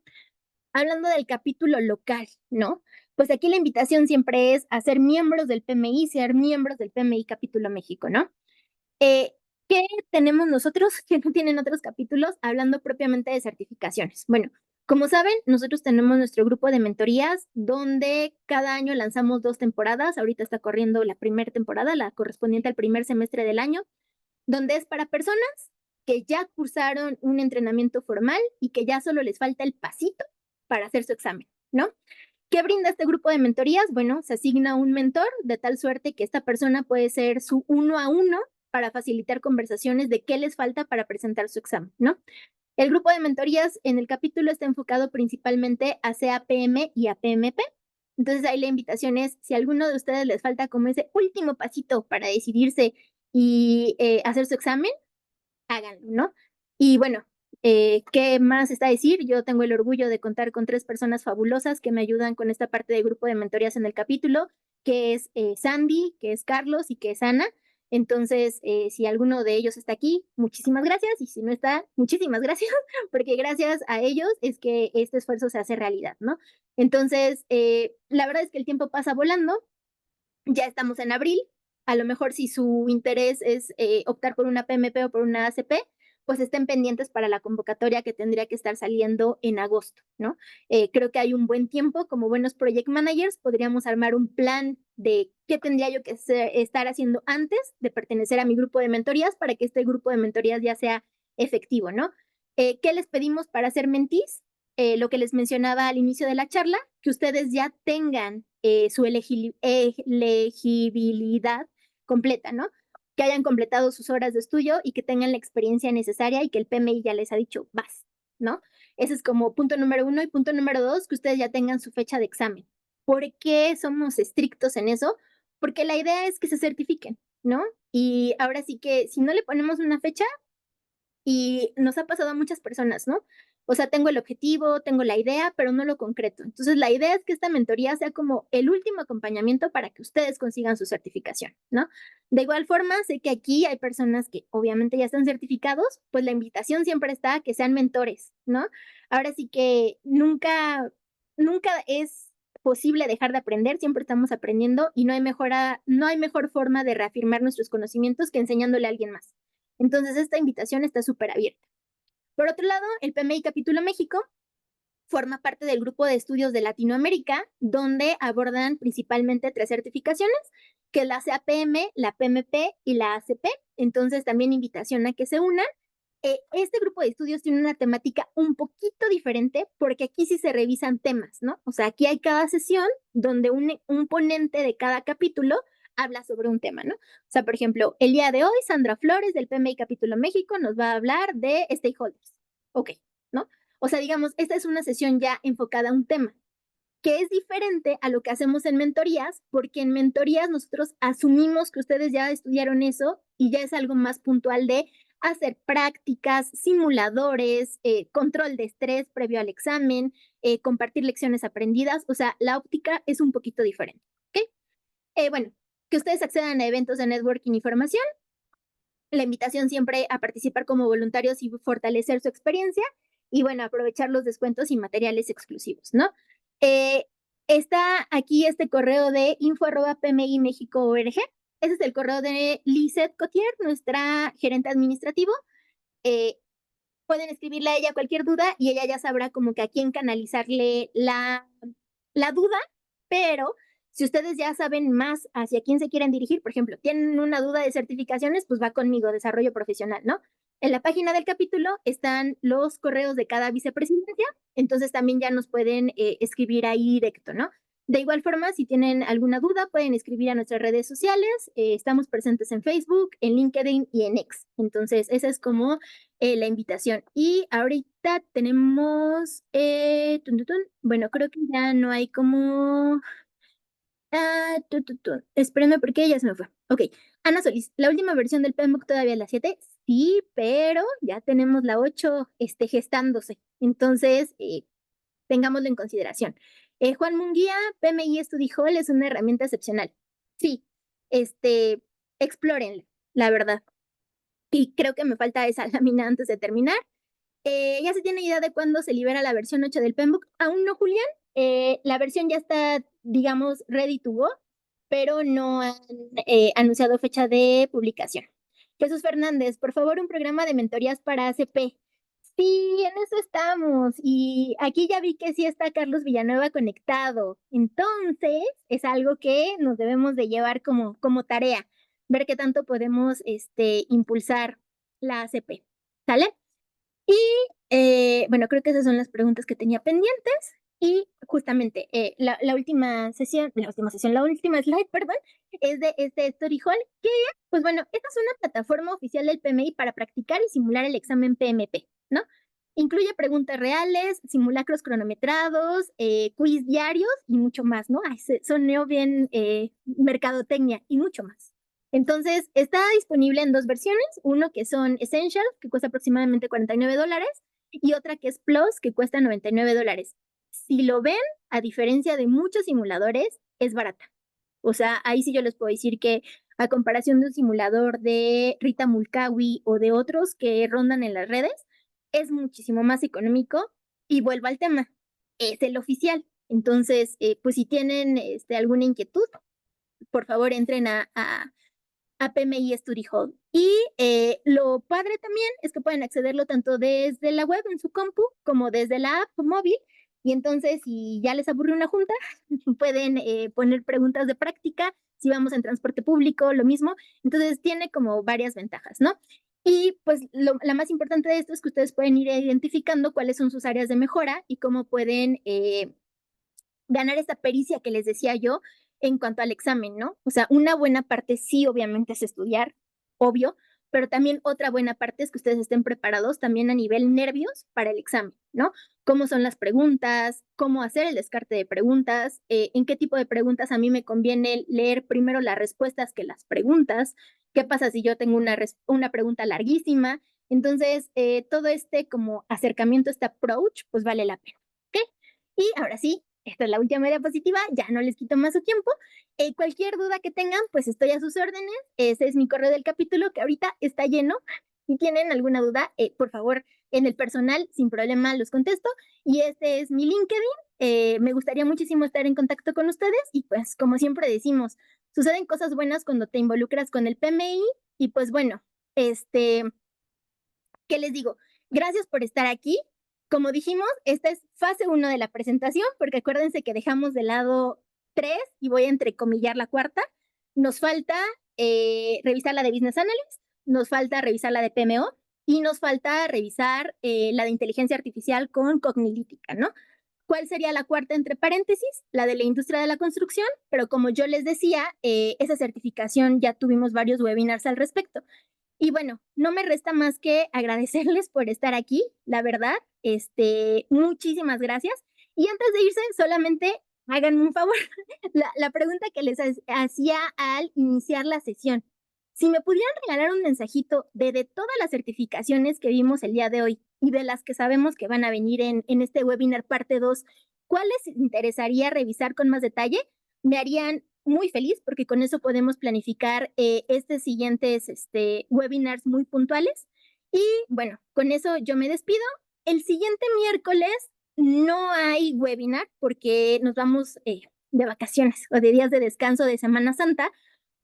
Hablando del capítulo local, ¿no? Pues aquí la invitación siempre es a ser miembros del PMI, ser miembros del PMI Capítulo México, ¿no? Eh, ¿Qué tenemos nosotros que no tienen otros capítulos hablando propiamente de certificaciones? Bueno, como saben, nosotros tenemos nuestro grupo de mentorías donde cada año lanzamos 2 temporadas. Ahorita está corriendo la primera temporada, la correspondiente al primer semestre del año, donde es para personas que ya cursaron un entrenamiento formal y que ya solo les falta el pasito para hacer su examen, ¿no? ¿Qué brinda este grupo de mentorías? Bueno, se asigna un mentor de tal suerte que esta persona puede ser su uno a uno para facilitar conversaciones de qué les falta para presentar su examen, ¿no? El grupo de mentorías en el capítulo está enfocado principalmente a CAPM y a PMP. Entonces ahí la invitación es, si a alguno de ustedes les falta como ese último pasito para decidirse y hacer su examen, háganlo, ¿no? Y bueno, ¿Qué más está a decir? Yo tengo el orgullo de contar con 3 personas fabulosas que me ayudan con esta parte del grupo de mentorías en el capítulo, que es Sandy, que es Carlos y que es Ana. Entonces, si alguno de ellos está aquí, muchísimas gracias, y si no está, muchísimas gracias, porque gracias a ellos es que este esfuerzo se hace realidad, ¿no? Entonces, la verdad es que el tiempo pasa volando, ya estamos en abril, a lo mejor si su interés es optar por una PMP o por una ACP, pues estén pendientes para la convocatoria que tendría que estar saliendo en agosto, ¿no? Creo que hay un buen tiempo, como buenos project managers, podríamos armar un plan de qué tendría yo que estar haciendo antes de pertenecer a mi grupo de mentorías para que este grupo de mentorías ya sea efectivo, ¿no? ¿Qué les pedimos para ser mentís? Lo que les mencionaba al inicio de la charla, que ustedes ya tengan su elegibilidad completa, ¿no? Que hayan completado sus horas de estudio y que tengan la experiencia necesaria y que el PMI ya les ha dicho, vas, ¿no? Ese es como punto número 1. Y punto número 2, que ustedes ya tengan su fecha de examen. ¿Por qué somos estrictos en eso? Porque la idea es que se certifiquen, ¿no? Y ahora sí que si no le ponemos una fecha, y nos ha pasado a muchas personas, ¿no? O sea, tengo el objetivo, tengo la idea, pero no lo concreto. Entonces, la idea es que esta mentoría sea como el último acompañamiento para que ustedes consigan su certificación, ¿no? De igual forma, sé que aquí hay personas que obviamente ya están certificados, pues la invitación siempre está a que sean mentores, ¿no? Ahora sí que nunca es posible dejar de aprender, siempre estamos aprendiendo y no hay mejor forma de reafirmar nuestros conocimientos que enseñándole a alguien más. Entonces, esta invitación está súper abierta. Por otro lado, el PMI Capítulo México forma parte del grupo de estudios de Latinoamérica, donde abordan principalmente 3 certificaciones, que es la CAPM, la PMP y la ACP. Entonces, también invitación a que se unan. Este grupo de estudios tiene una temática un poquito diferente, porque aquí sí se revisan temas, ¿no? O sea, aquí hay cada sesión donde un ponente de cada capítulo habla sobre un tema, ¿no? O sea, por ejemplo, el día de hoy, Sandra Flores del PMI Capítulo México nos va a hablar de stakeholders. Ok, ¿no? O sea, digamos, esta es una sesión ya enfocada a un tema, que es diferente a lo que hacemos en mentorías, porque en mentorías nosotros asumimos que ustedes ya estudiaron eso y ya es algo más puntual de hacer prácticas, simuladores, control de estrés previo al examen, compartir lecciones aprendidas. O sea, la óptica es un poquito diferente. ¿Ok? Bueno, que ustedes accedan a eventos de networking y formación, la invitación siempre a participar como voluntarios y fortalecer su experiencia y bueno, aprovechar los descuentos y materiales exclusivos, ¿no? Eh, Está aquí este correo de info@pmimexico.org. Ese es el correo de Lizeth Cotier, nuestra gerente administrativo. Eh, Pueden escribirle a ella cualquier duda y ella ya sabrá como que a quién canalizarle la duda, pero si ustedes ya saben más hacia quién se quieren dirigir, por ejemplo, tienen una duda de certificaciones, pues va conmigo, desarrollo profesional, ¿no? En la página del capítulo están los correos de cada vicepresidencia, entonces también ya nos pueden escribir ahí directo, ¿no? De igual forma, si tienen alguna duda, pueden escribir a nuestras redes sociales. Estamos presentes en Facebook, en LinkedIn y en X. Entonces, esa es como la invitación. Y ahorita tenemos, bueno, creo que ya no hay como... Espérenme porque ya se me fue. Ok, Ana Solís, la última versión del PMBOK todavía es la 7. Sí, pero ya tenemos la 8 gestándose. Entonces, tengámoslo en consideración. Juan Munguía, PMI Study Hall es una herramienta excepcional. Sí, explórenla, la verdad. Y creo que me falta esa lámina antes de terminar. ¿Ya se tiene idea de cuándo se libera la versión 8 del PMBOK? Aún no, Julián. La versión ya está, digamos, ready to go, pero no han anunciado fecha de publicación. Jesús Fernández, por favor, un programa de mentorías para ACP. Sí, en eso estamos. Y aquí ya vi que sí está Carlos Villanueva conectado. Entonces, es algo que nos debemos de llevar como tarea, ver qué tanto podemos impulsar la ACP. ¿Sale? Y bueno, creo que esas son las preguntas que tenía pendientes. Y justamente la última slide, perdón, es de este Story Hall, que, pues bueno, esta es una plataforma oficial del PMI para practicar y simular el examen PMP, ¿no? Incluye preguntas reales, simulacros cronometrados, quiz diarios y mucho más, ¿no? Ay, sonó bien mercadotecnia y mucho más. Entonces, está disponible en 2 versiones, uno que son Essential, que cuesta aproximadamente $49, y otra que es Plus, que cuesta $99. Si lo ven, a diferencia de muchos simuladores, es barata. O sea, ahí sí yo les puedo decir que a comparación de un simulador de Rita Mulcahy o de otros que rondan en las redes, es muchísimo más económico. Y vuelvo al tema, es el oficial. Entonces, pues si tienen alguna inquietud, por favor entren a PMI Study Hall. Y lo padre también es que pueden accederlo tanto desde la web en su compu como desde la app móvil. Y entonces, si ya les aburre una junta, pueden poner preguntas de práctica. Si vamos en transporte público, lo mismo. Entonces, tiene como varias ventajas, ¿no? Y pues la más importante de esto es que ustedes pueden ir identificando cuáles son sus áreas de mejora y cómo pueden ganar esa pericia que les decía yo en cuanto al examen, ¿no? O sea, una buena parte sí, obviamente, es estudiar, obvio, pero también otra buena parte es que ustedes estén preparados también a nivel nervios para el examen, ¿no? Cómo son las preguntas, cómo hacer el descarte de preguntas, en qué tipo de preguntas a mí me conviene leer primero las respuestas que las preguntas, qué pasa si yo tengo una pregunta larguísima. Entonces, todo este como acercamiento, este approach, pues vale la pena, ¿ok? Y ahora sí, esta es la última diapositiva, ya no les quito más su tiempo. Cualquier duda que tengan, pues estoy a sus órdenes. Ese es mi correo del capítulo que ahorita está lleno. Si tienen alguna duda, por favor, en el personal, sin problema, los contesto. Y este es mi LinkedIn. Me gustaría muchísimo estar en contacto con ustedes y pues como siempre decimos, suceden cosas buenas cuando te involucras con el PMI y pues bueno, ¿qué les digo? Gracias por estar aquí. Como dijimos, esta es fase 1 de la presentación, porque acuérdense que dejamos de lado 3 y voy a entrecomillar la cuarta. Nos falta revisar la de Business Analyst, nos falta revisar la de PMO y nos falta revisar la de inteligencia artificial con Cognilítica, ¿no? ¿Cuál sería la cuarta entre paréntesis? La de la industria de la construcción, pero como yo les decía, esa certificación ya tuvimos varios webinars al respecto. Y bueno, no me resta más que agradecerles por estar aquí, la verdad, muchísimas gracias. Y antes de irse, solamente háganme un favor, la pregunta que les hacía al iniciar la sesión. Si me pudieran regalar un mensajito de todas las certificaciones que vimos el día de hoy y de las que sabemos que van a venir en este webinar parte 2, ¿cuál les interesaría revisar con más detalle? Me harían muy feliz porque con eso podemos planificar siguientes webinars muy puntuales. Y bueno, con eso yo me despido. El siguiente miércoles no hay webinar porque nos vamos de vacaciones o de días de descanso de Semana Santa,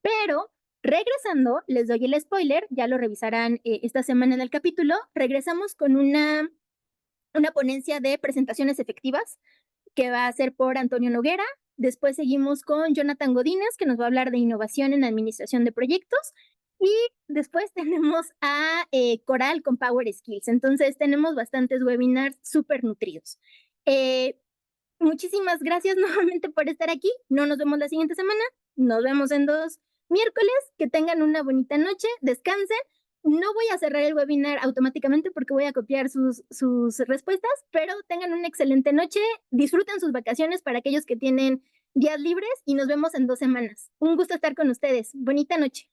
pero regresando, les doy el spoiler, ya lo revisarán esta semana en el capítulo, regresamos con una ponencia de presentaciones efectivas que va a ser por Antonio Noguera. Después seguimos con Jonathan Godínez, que nos va a hablar de innovación en administración de proyectos. Y después tenemos a Coral con Power Skills. Entonces tenemos bastantes webinars súper nutridos. Muchísimas gracias nuevamente por estar aquí. No nos vemos la siguiente semana. Nos vemos en 2 miércoles. Que tengan una bonita noche. Descansen. No voy a cerrar el webinar automáticamente porque voy a copiar sus respuestas, pero tengan una excelente noche, disfruten sus vacaciones para aquellos que tienen días libres y nos vemos en 2 semanas. Un gusto estar con ustedes. Bonita noche.